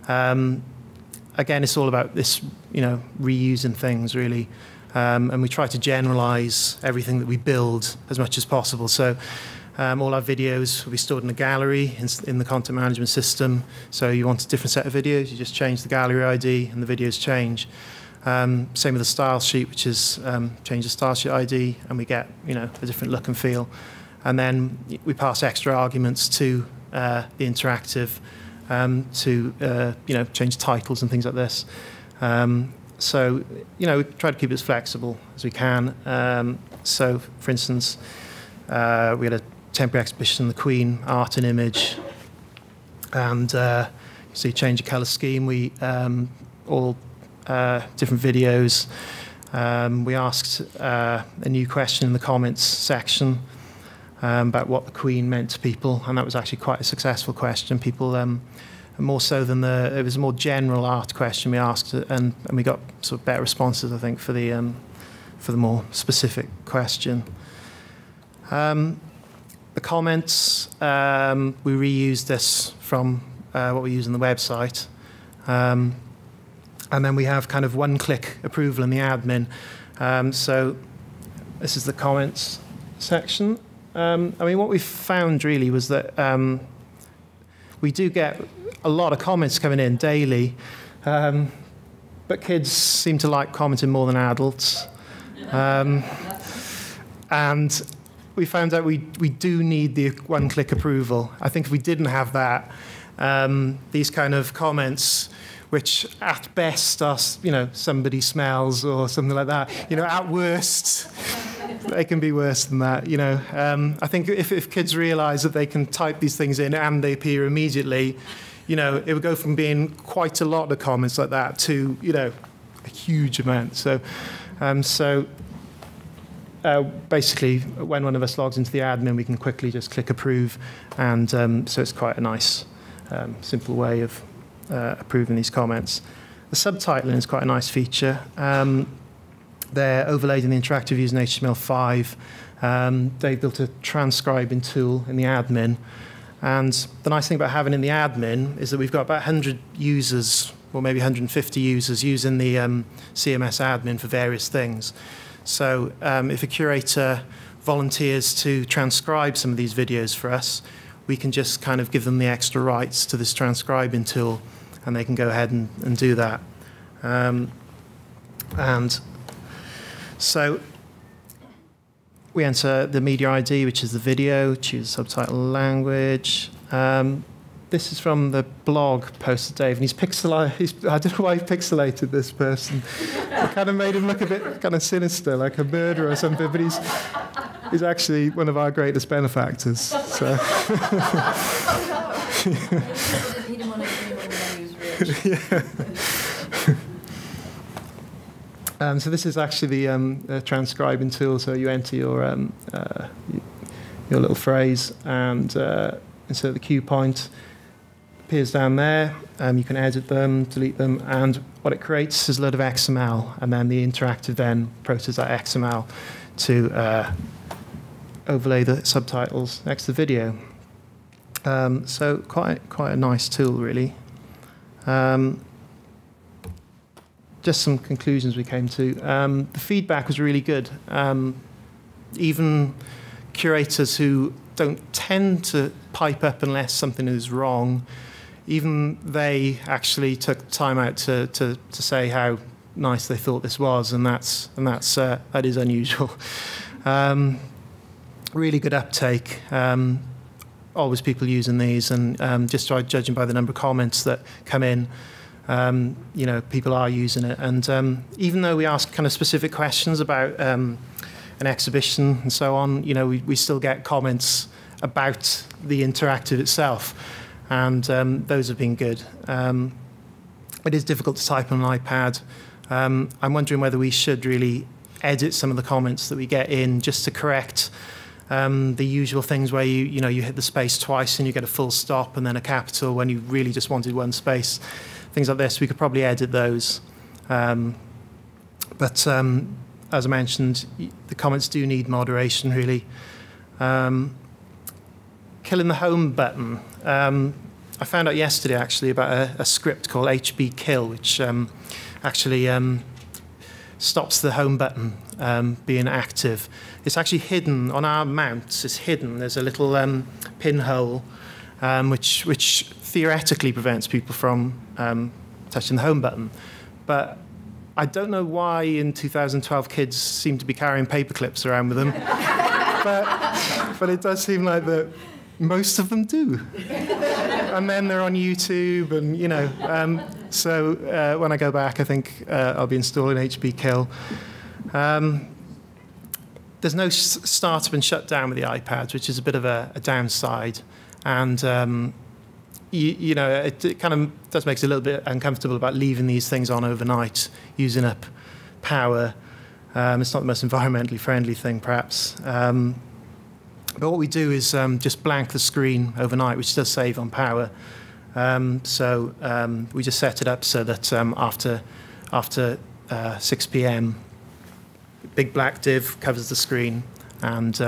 Again, it's all about this, reusing things really, and we try to generalize everything that we build as much as possible. So all our videos will be stored in a gallery in the content management system. So you want a different set of videos, you just change the gallery ID and the videos change. Same with the style sheet, which is change the style sheet ID, and we get a different look and feel. And then we pass extra arguments to the interactive. To change titles and things like this. So we try to keep it as flexible as we can. So, for instance, we had a temporary exhibition, the Queen art and image, and so you change the colour scheme. We all different videos. We asked a new question in the comments section. About what the Queen meant to people, and that was actually quite a successful question. People, more so than it was a more general art question we asked, and we got sort of better responses, I think, for the more specific question. The comments, we reused this from what we use on the website, and then we have kind of one-click approval in the admin. So this is the comments section. What we found really was that we do get a lot of comments coming in daily, but kids seem to like commenting more than adults. And we found out we do need the one-click approval. I think if we didn't have that, these kind of comments which at best are, somebody smells or something like that. At worst, they can be worse than that. I think if kids realise that they can type these things in and they appear immediately, it would go from being quite a lot of comments like that to, a huge amount. So basically, when one of us logs into the admin, we can quickly just click approve, and so it's quite a nice, simple way of approving these comments. The subtitling is quite a nice feature. They're overlaid in the interactive views in HTML5. They built a transcribing tool in the admin. And the nice thing about having it in the admin is that we've got about 100 users, or maybe 150 users, using the CMS admin for various things. So if a curator volunteers to transcribe some of these videos for us, we can just kind of give them the extra rights to this transcribing tool, and they can go ahead and do that. And so we enter the media ID, which is the video, choose subtitle language. This is from the blog post of Dave, and I don't know why he pixelated this person. It kind of made him look a bit kind of sinister, like a murderer or something, but he's actually one of our greatest benefactors. So. He didn't want anyone to know he was rich. Yeah. So this is actually the transcribing tool. So you enter your little phrase and insert the cue point. Appears down there. You can edit them, delete them, and what it creates is a load of XML, and then the interactive then processes that XML to overlay the subtitles next to the video. So quite a nice tool, really. Just some conclusions we came to. The feedback was really good. Even curators who don't tend to pipe up unless something is wrong, even they actually took time out to say how nice they thought this was, and that is unusual. Really good uptake. Always people using these, and just judging by the number of comments that come in, people are using it. And even though we ask kind of specific questions about an exhibition and so on, we still get comments about the interactive itself, and those have been good. It is difficult to type on an iPad. I'm wondering whether we should really edit some of the comments that we get in just to correct the usual things where you hit the space twice and you get a full stop and then a capital when you really just wanted one space. Things like this, we could probably edit those. But as I mentioned, the comments do need moderation, really. Killing the home button. I found out yesterday, actually, about a script called HBKill, which actually stops the home button being active. It's actually hidden on our mounts. It's hidden. There's a little pinhole which theoretically prevents people from touching the home button. But I don't know why in 2012 kids seem to be carrying paper clips around with them. but it does seem like that most of them do. And then they're on YouTube, and so when I go back, I think I'll be installing HBKill. There's no startup and shutdown with the iPads, which is a bit of a downside, and it kind of does make it a little bit uncomfortable about leaving these things on overnight, using up power. It's not the most environmentally friendly thing, perhaps. But what we do is just blank the screen overnight, which does save on power. So we just set it up so that after 6 p.m., big black div covers the screen. And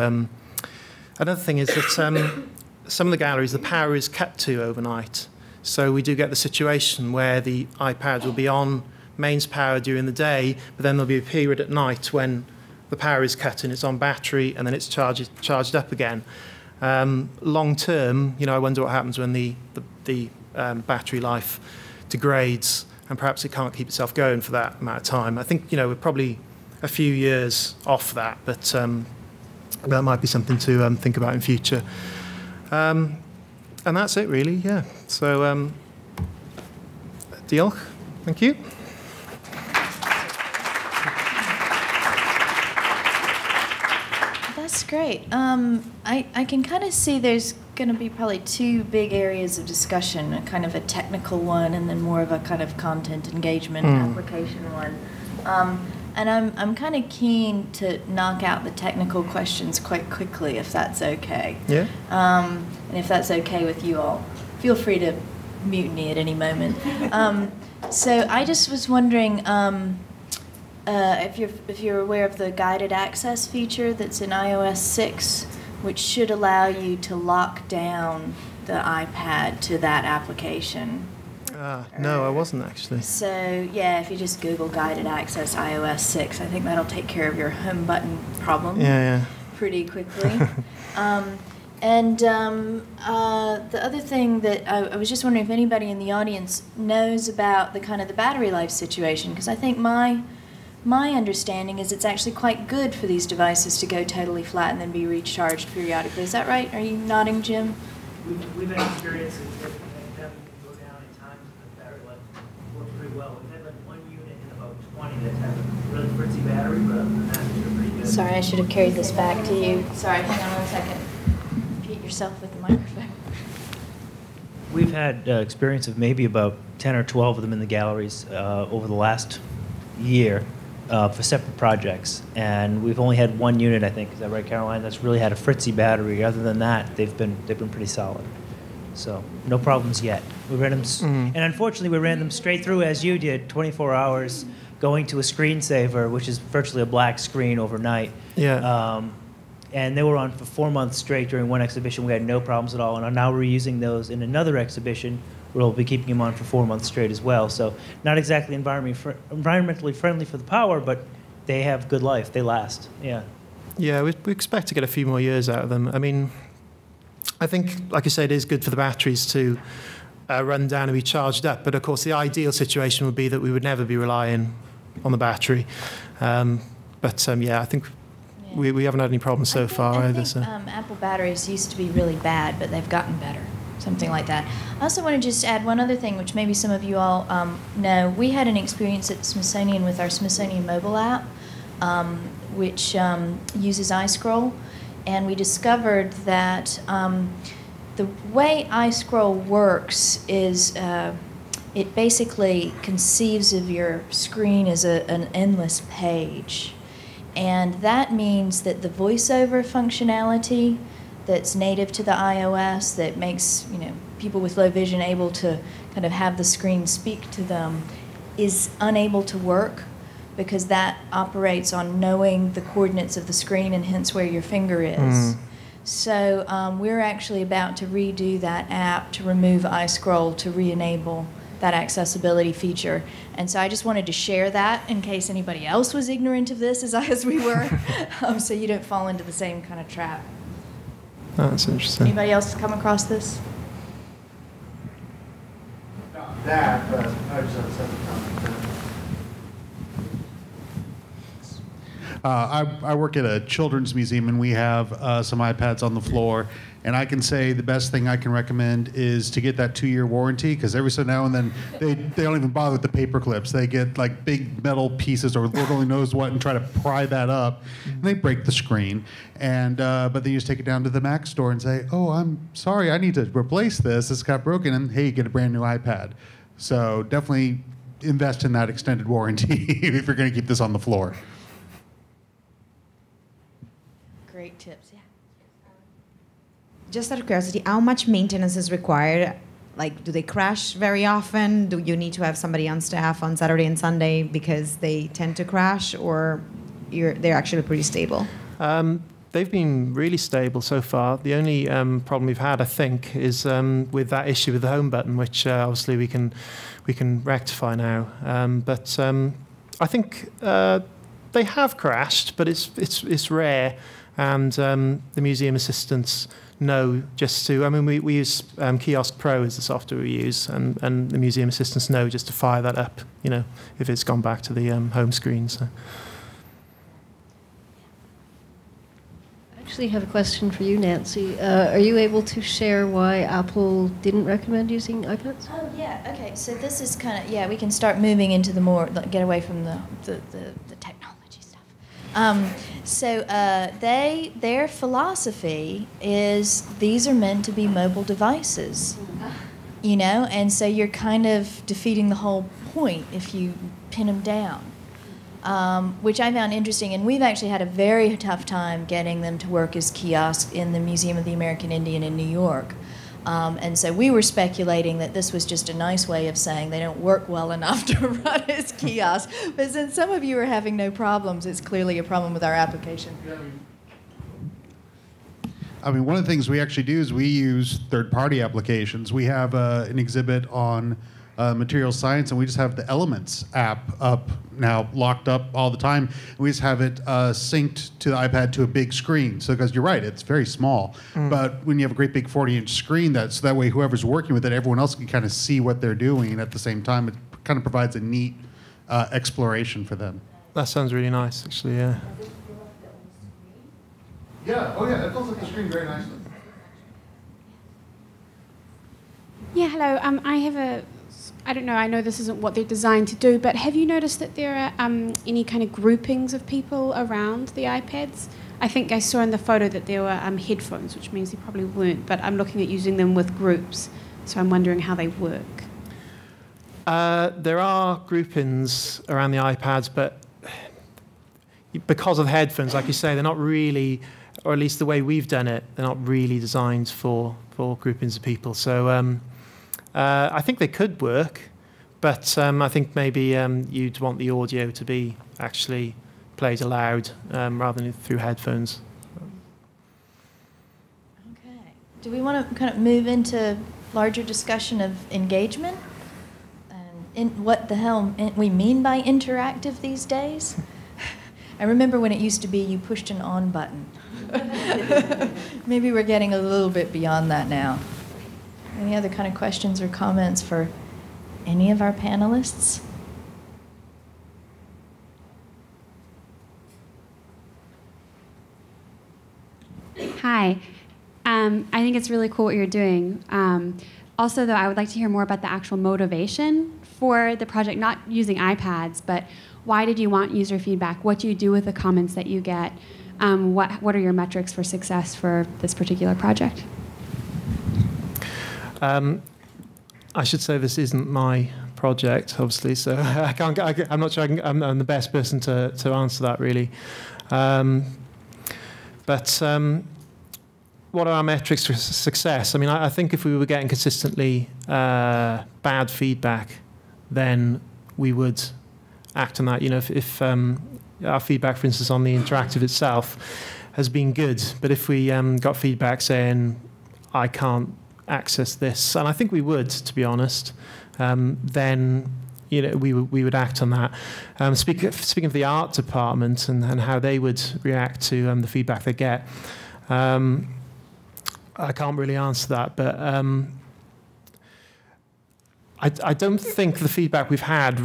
another thing is that some of the galleries, the power is cut to overnight. So we do get the situation where the iPad will be on mains power during the day, but then there'll be a period at night when the power is cut and it's on battery, and then it's charged up again. Long term, I wonder what happens when the battery life degrades, and perhaps it can't keep itself going for that amount of time. I think we're probably a few years off that, but that might be something to think about in future. And that's it, really. Yeah. So Diolch. Thank you. That's great. I can kind of see there's going to be probably two big areas of discussion, a kind of a technical one and then more of a kind of content engagement application one. And I'm kind of keen to knock out the technical questions quite quickly, if that's okay. Yeah. And if that's okay with you all, feel free to mutiny at any moment. So I just was wondering if you're aware of the guided access feature that's in iOS 6, which should allow you to lock down the iPad to that application. No, I wasn't actually. So yeah, if you just Google guided access iOS 6, I think that'll take care of your home button problem pretty quickly. The other thing that I was just wondering if anybody in the audience knows about the kind of the battery life situation, because I think my understanding is it's actually quite good for these devices to go totally flat and then be recharged periodically. Is that right? Are you nodding, Jim? We've had experiences with them go down in times the battery life works pretty well. We've had like one unit in about 20 that has a really fritzy battery, but other than that, they're pretty good. Sorry, I should have carried this back to you. Sorry, hang on one second. Repeat yourself with the microphone. We've had experience of maybe about 10 or 12 of them in the galleries over the last year for separate projects, and we've only had one unit, I think, is that right, Caroline, that's really had a fritzy battery. Other than that, they've been pretty solid. So no problems yet. We ran them, and unfortunately, we ran them straight through as you did, 24 hours, going to a screensaver, which is virtually a black screen overnight. Yeah. And they were on for 4 months straight during one exhibition. We had no problems at all, and now we're using those in another exhibition. We'll be keeping them on for 4 months straight as well. So not exactly environmentally friendly for the power, but they have good life. They last. Yeah. Yeah, we expect to get a few more years out of them. I mean, I think, like I said, it is good for the batteries to run down and be charged up. But of course, the ideal situation would be that we would never be relying on the battery. Yeah, I think we haven't had any problems so far either. So. Apple batteries used to be really bad, but they've gotten better. Something like that. I also want to just add one other thing, which maybe some of you all know. We had an experience at the Smithsonian with our Smithsonian mobile app, which uses iScroll, and we discovered that the way iScroll works is it basically conceives of your screen as an endless page, and that means that the voiceover functionality that's native to the iOS that makes people with low vision able to kind of have the screen speak to them is unable to work because that operates on knowing the coordinates of the screen and hence where your finger is. So we're actually about to redo that app to remove iScroll to re-enable that accessibility feature. And so I just wanted to share that in case anybody else was ignorant of this as we were, so you don't fall into the same kind of trap. Oh, that's interesting. Anybody else come across this? Not that, but I just have a second comment. I work at a children's museum, and we have some iPads on the floor. And I can say the best thing I can recommend is to get that 2-year warranty, because every so now and then they don't even bother with the paper clips. They get like big metal pieces or Lord only knows what and try to pry that up, and they break the screen. And but then you just take it down to the Mac store and say, "Oh, I'm sorry, I need to replace this. This got broken," and hey, you get a brand new iPad. So definitely invest in that extended warranty if you're going to keep this on the floor. Great tips, yeah. Just out of curiosity, how much maintenance is required? Like, do they crash very often? Do you need to have somebody on staff on Saturday and Sunday because they tend to crash, or they're actually pretty stable? They've been really stable so far. The only problem we've had, I think, is with that issue with the home button, which obviously we can rectify now. I think they have crashed, but it's rare, and the museum assistants know just to. I mean, we use Kiosk Pro as the software we use, and the museum assistants know just to fire that up. If it's gone back to the home screen. So. actually have a question for you, Nancy. Are you able to share why Apple didn't recommend using iPads? Oh, yeah, okay. So this is kind of, yeah, we can start moving into the more, like, get away from the technology stuff. Their philosophy is these are meant to be mobile devices, you know, and so you're kind of defeating the whole point if you pin them down. Which I found interesting, and we've actually had a very tough time getting them to work as kiosks in the Museum of the American Indian in New York. And so we were speculating that this was just a nice way of saying they don't work well enough to run as kiosks. But since some of you are having no problems, it's clearly a problem with our application. I mean, one of the things we actually do is we use third-party applications. We have an exhibit on material science, and we just have the Elements app up now, locked up all the time. We just have it synced to the iPad to a big screen. So, because you're right, it's very small. But when you have a great big 40-inch screen, so that way whoever's working with it, everyone else can kind of see what they're doing at the same time. It kind of provides a neat exploration for them. That sounds really nice, actually, yeah. Yeah, oh yeah, it fills up the screen very nicely. Yeah, hello. I have I don't know, I know this isn't what they're designed to do, but have you noticed that there are any kind of groupings of people around the iPads? I think I saw in the photo that there were headphones, which means they probably weren't, but I'm looking at using them with groups, so I'm wondering how they work. There are groupings around the iPads, but because of the headphones, like you say, they're not really, or at least the way we've done it, they're not really designed for groupings of people. So I think they could work, but I think maybe you'd want the audio to be actually played aloud rather than through headphones. Okay. Do we want to kind of move into larger discussion of engagement? And what the hell we mean by interactive these days? I remember when it used to be you pushed an on button. Maybe we're getting a little bit beyond that now. Any other kind of questions or comments for any of our panelists? Hi. I think it's really cool what you're doing. Also, though, I would like to hear more about the actual motivation for the project, not using iPads, but why did you want user feedback? What do you do with the comments that you get? What are your metrics for success for this particular project? I should say this isn't my project, obviously, so I'm not sure I'm the best person to answer that, really. What are our metrics for success? I mean, I think if we were getting consistently bad feedback, then we would act on that. You know, if our feedback, for instance, on the interactive itself has been good, but if we got feedback saying, I can't access this, and I think we would, to be honest, then you know we would act on that. Speaking of the art department and how they would react to the feedback they get, I can't really answer that, but I don't think the feedback we've had,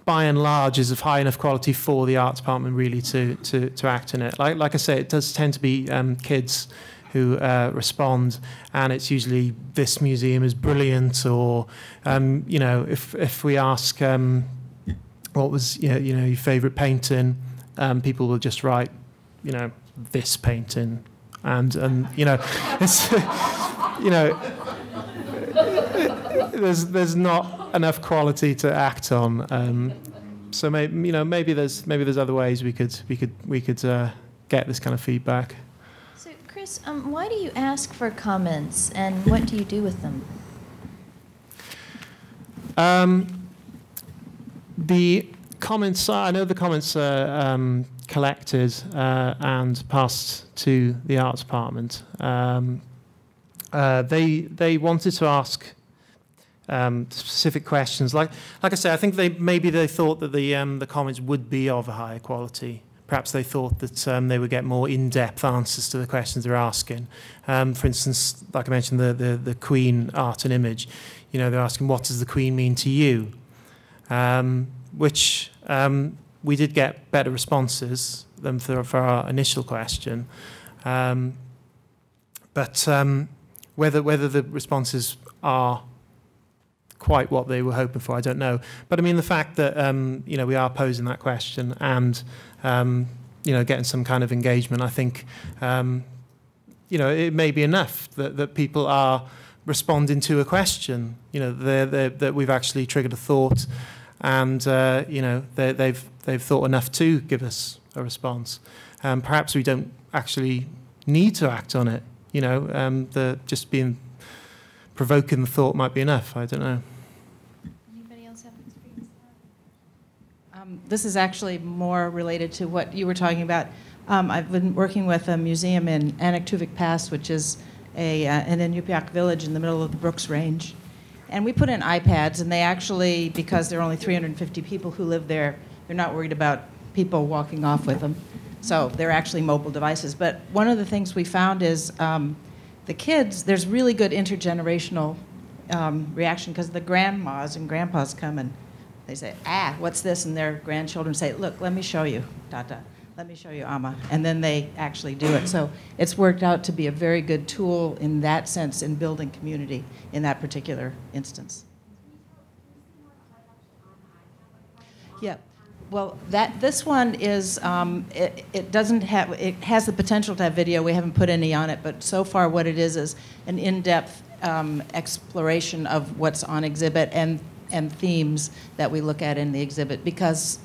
by and large, is of high enough quality for the art department really to act in it. Like I say, it does tend to be kids who respond, and it's usually this museum is brilliant, or you know, if we ask what was your favourite painting, people will just write, you know, this painting. And you know, it's, you know, there's not enough quality to act on. So maybe there's other ways we could get this kind of feedback. So Chris, why do you ask for comments, and what do you do with them? The comments, I know the comments are collected and passed to the art department. They wanted to ask specific questions. Like I say, I think maybe they thought that the comments would be of a higher quality. Perhaps they thought that they would get more in-depth answers to the questions they're asking. For instance, like I mentioned, the Queen art and image. You know, they're asking, what does the Queen mean to you? Which we did get better responses than for our initial question. But whether the responses are quite what they were hoping for, I don't know. But I mean, the fact that we are posing that question and getting some kind of engagement, I think it may be enough that people are responding to a question. That we've actually triggered a thought, and they've thought enough to give us a response. Perhaps we don't actually need to act on it. Just being provoking the thought might be enough. I don't know. Anybody else have experience? This is actually more related to what you were talking about. I've been working with a museum in Anaktuvik Pass, which is in Inupiaq village in the middle of the Brooks Range. And we put in iPads, and they actually, because there are only 350 people who live there, they're not worried about people walking off with them. So they're actually mobile devices. But one of the things we found is the kids, there's really good intergenerational reaction, because the grandmas and grandpas come and they say, what's this? And their grandchildren say, look, let me show you, Tata. Let me show you, Ama. And then they actually do it. So it's worked out to be a very good tool in that sense in building community in that particular instance. Yeah. Well, this one is, it has the potential to have video. We haven't put any on it, but so far what it is an in-depth exploration of what's on exhibit and themes that we look at in the exhibit, because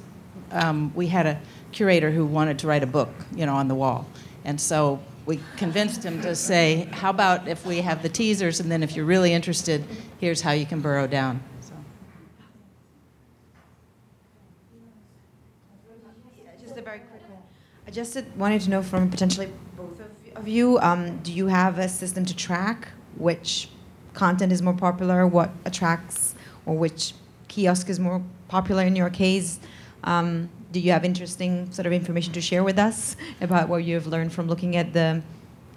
we had a curator who wanted to write a book, on the wall. And so we convinced him to say, how about if we have the teasers, and then if you're really interested, here's how you can burrow down. Just a very quick one. I just wanted to know from potentially both of you, do you have a system to track which content is more popular, what attracts, or which kiosk is more popular in your case? Do you have interesting sort of information to share with us about what you've learned from looking at the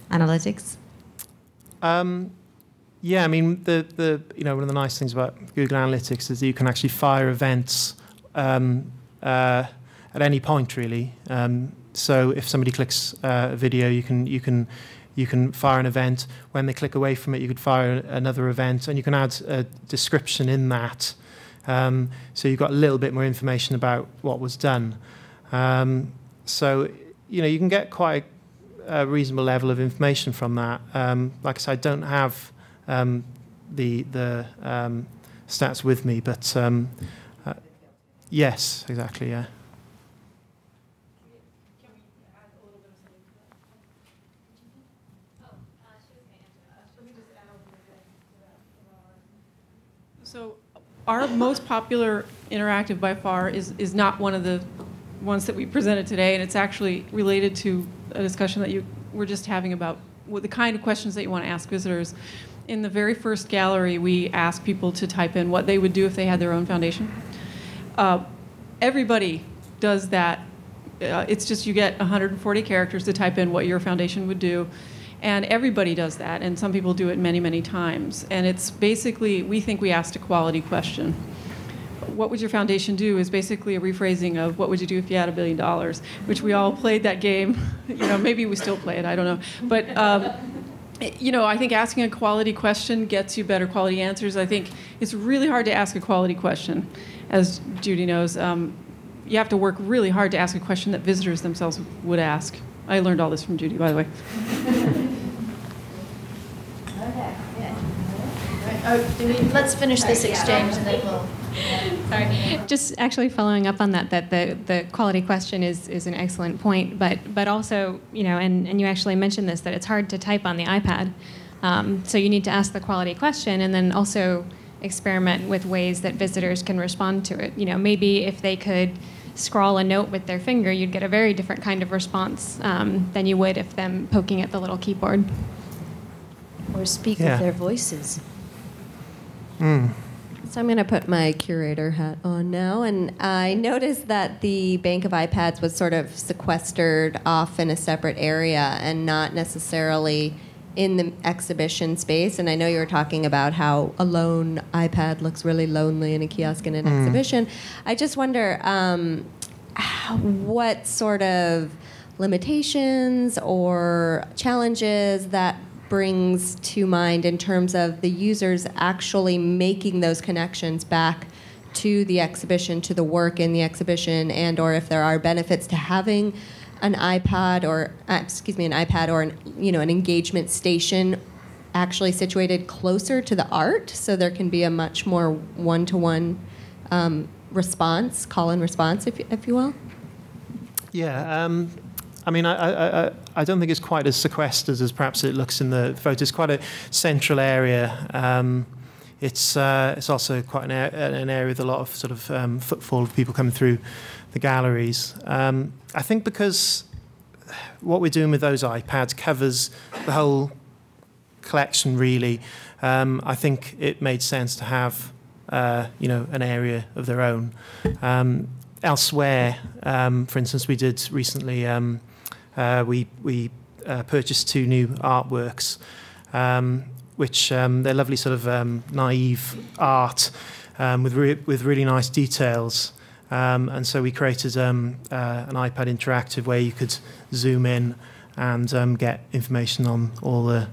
analytics? Yeah, I mean, one of the nice things about Google Analytics is that you can actually fire events at any point, really. So if somebody clicks a video, you can fire an event. When they click away from it, you could fire another event, and you can add a description in that. So you've got a little bit more information about what was done. So you can get quite a reasonable level of information from that. Like I said, I don't have the stats with me, but yes, exactly, yeah. So our most popular interactive by far is not one of the ones that we presented today, and it's actually related to a discussion that you were just having about the kind of questions that you want to ask visitors. In the very first gallery, we asked people to type in what they would do if they had their own foundation. Everybody does that. It's just you get 140 characters to type in what your foundation would do. And everybody does that, and some people do it many, many times. And it's basically, we think we asked a quality question. What would your foundation do is basically a rephrasing of what would you do if you had $1 billion, which we all played that game. Maybe we still play it, I don't know. But, I think asking a quality question gets you better quality answers. I think it's really hard to ask a quality question, as Judy knows. You have to work really hard to ask a question that visitors themselves would ask. I learned all this from Judy, by the way. Let's finish this exchange and then we'll... Sorry. Just actually following up on that the quality question is an excellent point, but also, and you actually mentioned this, that it's hard to type on the iPad. So you need to ask the quality question and then also experiment with ways that visitors can respond to it. Maybe if they could scrawl a note with their finger, you'd get a very different kind of response than you would if them poking at the little keyboard. Or speak with their voices. So I'm going to put my curator hat on now, and I noticed that the bank of iPads was sort of sequestered off in a separate area and not necessarily in the exhibition space. And I know you were talking about how a lone iPad looks really lonely in a kiosk in an exhibition. I just wonder what sort of limitations or challenges that brings to mind in terms of the users actually making those connections back to the exhibition, to the work in the exhibition, and or if there are benefits to having an iPad or an iPad or an engagement station actually situated closer to the art, so there can be a much more one-to-one response, call and response, if you will. Yeah. I mean, I don't think it's quite as sequestered as perhaps it looks in the photo. It's quite a central area. It's also quite an area with a lot of sort of footfall of people coming through the galleries. I think because what we're doing with those iPads covers the whole collection, really. I think it made sense to have an area of their own. Elsewhere, for instance, we did recently. We purchased 2 new artworks. Which they're lovely sort of naive art with really nice details. And so we created an iPad interactive where you could zoom in and get information on all the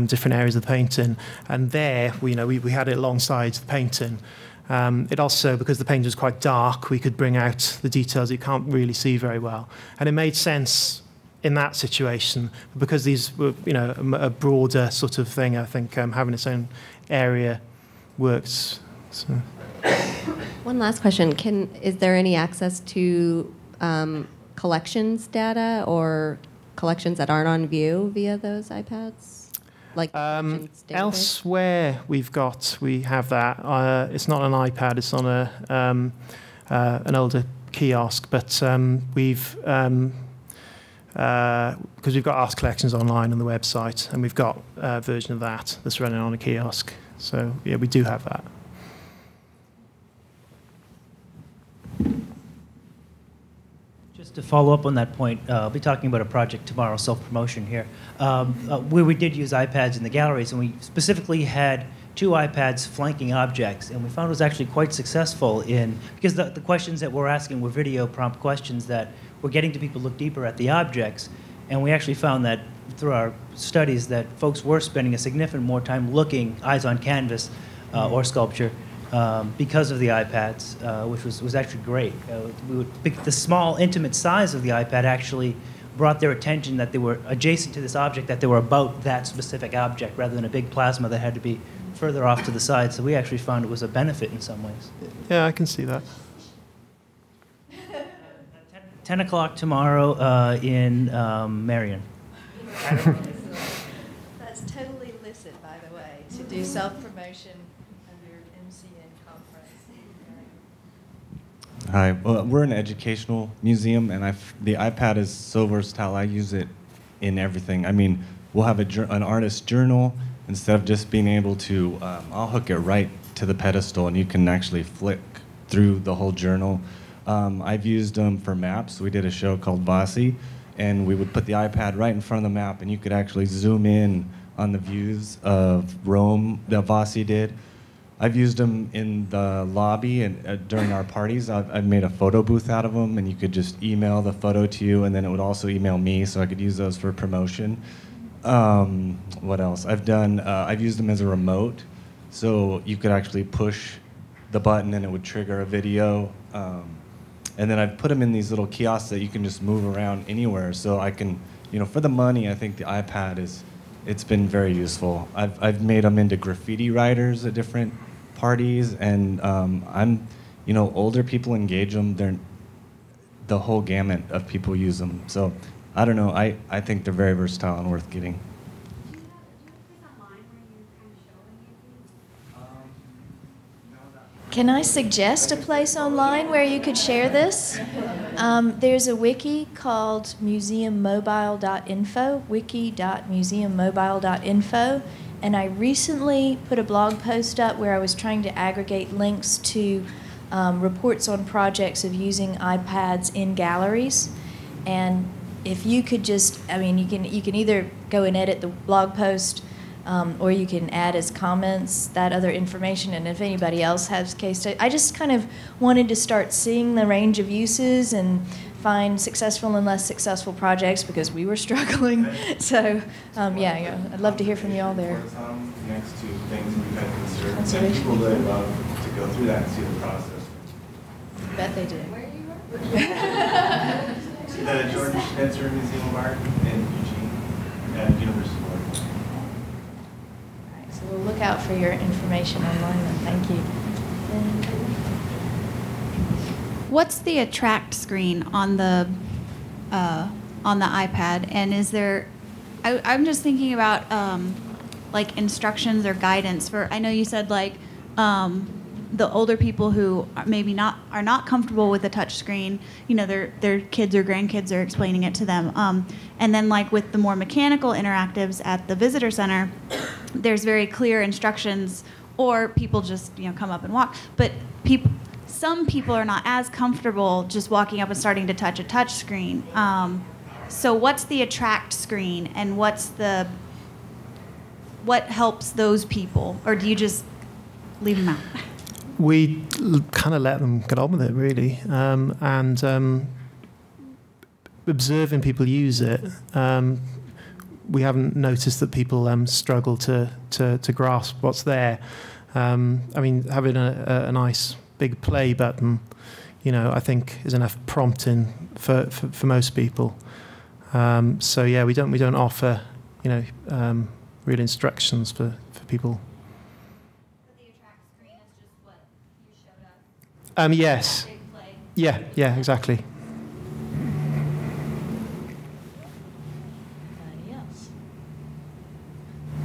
different areas of the painting. And there, we had it alongside the painting. It also, because the painting was quite dark, we could bring out the details you can't really see very well. And it made sense in that situation, because these were, a broader sort of thing. I think having its own area works. So. One last question: is there any access to collections data or collections that aren't on view via those iPads? Like elsewhere, we have that. It's not an iPad; it's on an older kiosk, but we've. Because we've got art collections online on the website, and we've got a version of that that's running on a kiosk. So, yeah, we do have that. Just to follow up on that point, I'll be talking about a project tomorrow, self-promotion here, where we did use iPads in the galleries, and we specifically had 2 iPads flanking objects, and we found it was actually quite successful because the questions that we're asking were video prompt questions that were getting to people look deeper at the objects, and we actually found that through our studies that folks were spending a significant more time looking eyes on canvas or sculpture because of the iPads, which was actually great. The small, intimate size of the iPad actually brought their attention that they were adjacent to this object, that they were about that specific object, rather than a big plasma that had to be further off to the side. So we actually found it was a benefit in some ways. Yeah, I can see that. 10 o'clock tomorrow in Marion. That's totally licit, by the way, to do self-promotion under MCN conference. Hi, well, we're an educational museum, and the iPad is so versatile. I use it in everything. I mean, we'll have an artist journal. Instead of just being able to, I'll hook it right to the pedestal, and you can actually flick through the whole journal. I've used them for maps. We did a show called Vasi, and we would put the iPad right in front of the map, and you could actually zoom in on the views of Rome that Vasi did. I've used them in the lobby and during our parties. I've made a photo booth out of them, and you could just email the photo to you, and then it would also email me, so I could use those for promotion. What else? I've used them as a remote, so you could actually push the button and it would trigger a video. And then I've put them in these little kiosks that you can just move around anywhere. So I can, for the money, I think the iPad it's been very useful. I've made them into graffiti writers at different parties, and older people engage them. The whole gamut of people use them. So I don't know. I think they're very versatile and worth getting. Can I suggest a place online where you could share this? There's a wiki called museummobile.info, wiki.museummobile.info, and I recently put a blog post up where I was trying to aggregate links to reports on projects of using iPads in galleries. And if you could just, you can either go and edit the blog post or you can add as comments that other information, and if anybody else has case study. I just kind of wanted to start seeing the range of uses and find successful and less successful projects because we were struggling. So, yeah, I'd love to hear from you all there. Next to things we've had considered, and people really love to go through that and see the process. I bet they do. The George Schnitzer Museum of Art in Eugene at University of Oregon. So we'll look out for your information online then. Thank you. What's the attract screen on the iPad? And is there? I'm just thinking about like instructions or guidance for. I know you said like the older people who are not comfortable with the touch screen. You know, their kids or grandkids are explaining it to them. And then like with the more mechanical interactives at the visitor center, there's very clear instructions, or people just come up and walk. But some people are not as comfortable just walking up and starting to touch a touch screen. So what's the attract screen, and what helps those people, or do you just leave them out? We kind of let them get on with it, really, and observing people use it. We haven't noticed that people struggle to grasp what's there. I mean, having a nice big play button, I think is enough prompting for most people. So yeah, we don't offer real instructions for people. Yes. Yeah, exactly.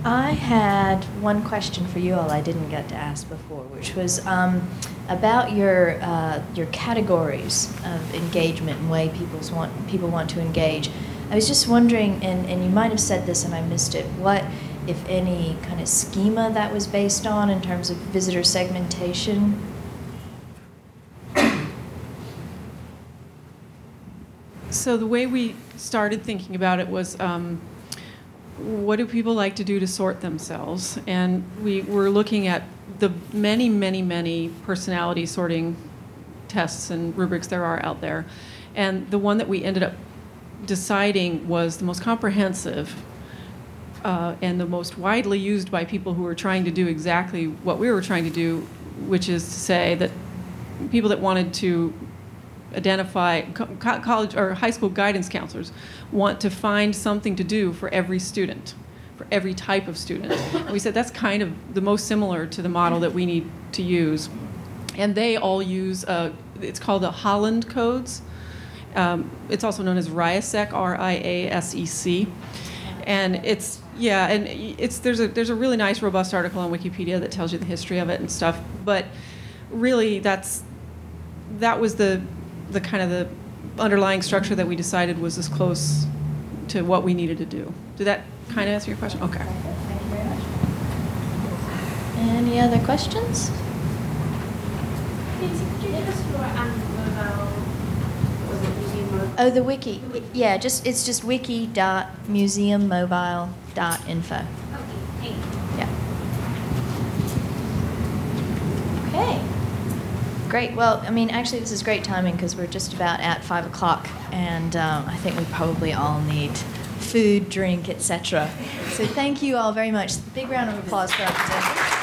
I had one question for you all I didn't get to ask before, which was about your categories of engagement and way people want to engage. I was just wondering, and you might have said this and I missed it, what, if any, kind of schema that was based on in terms of visitor segmentation? So the way we started thinking about it was, what do people like to do to sort themselves? And we were looking at the many, many, many personality sorting tests and rubrics there are out there. And the one that we ended up deciding was the most comprehensive and the most widely used by people who were trying to do exactly what we were trying to do, which is to say that people that wanted to identify, college or high school guidance counselors want to find something to do for every student, for every type of student. And we said that's kind of the most similar to the model that we need to use. And they all use, it's called the Holland codes. It's also known as RIASEC, R-I-A-S-E-C. And there's a really nice, robust article on Wikipedia that tells you the history of it and stuff. But really, that was the kind of the underlying structure that we decided was as close to what we needed to do. Did that kind of answer your question? Okay. Thank you very much. Any other questions? Oh, the wiki. Yeah, it's just wiki.museummobile.info. Yeah. Okay. Great. Well, I mean, actually, this is great timing because we're just about at 5 o'clock, and I think we probably all need food, drink, etc. So thank you all very much. Big round of applause for our presenters.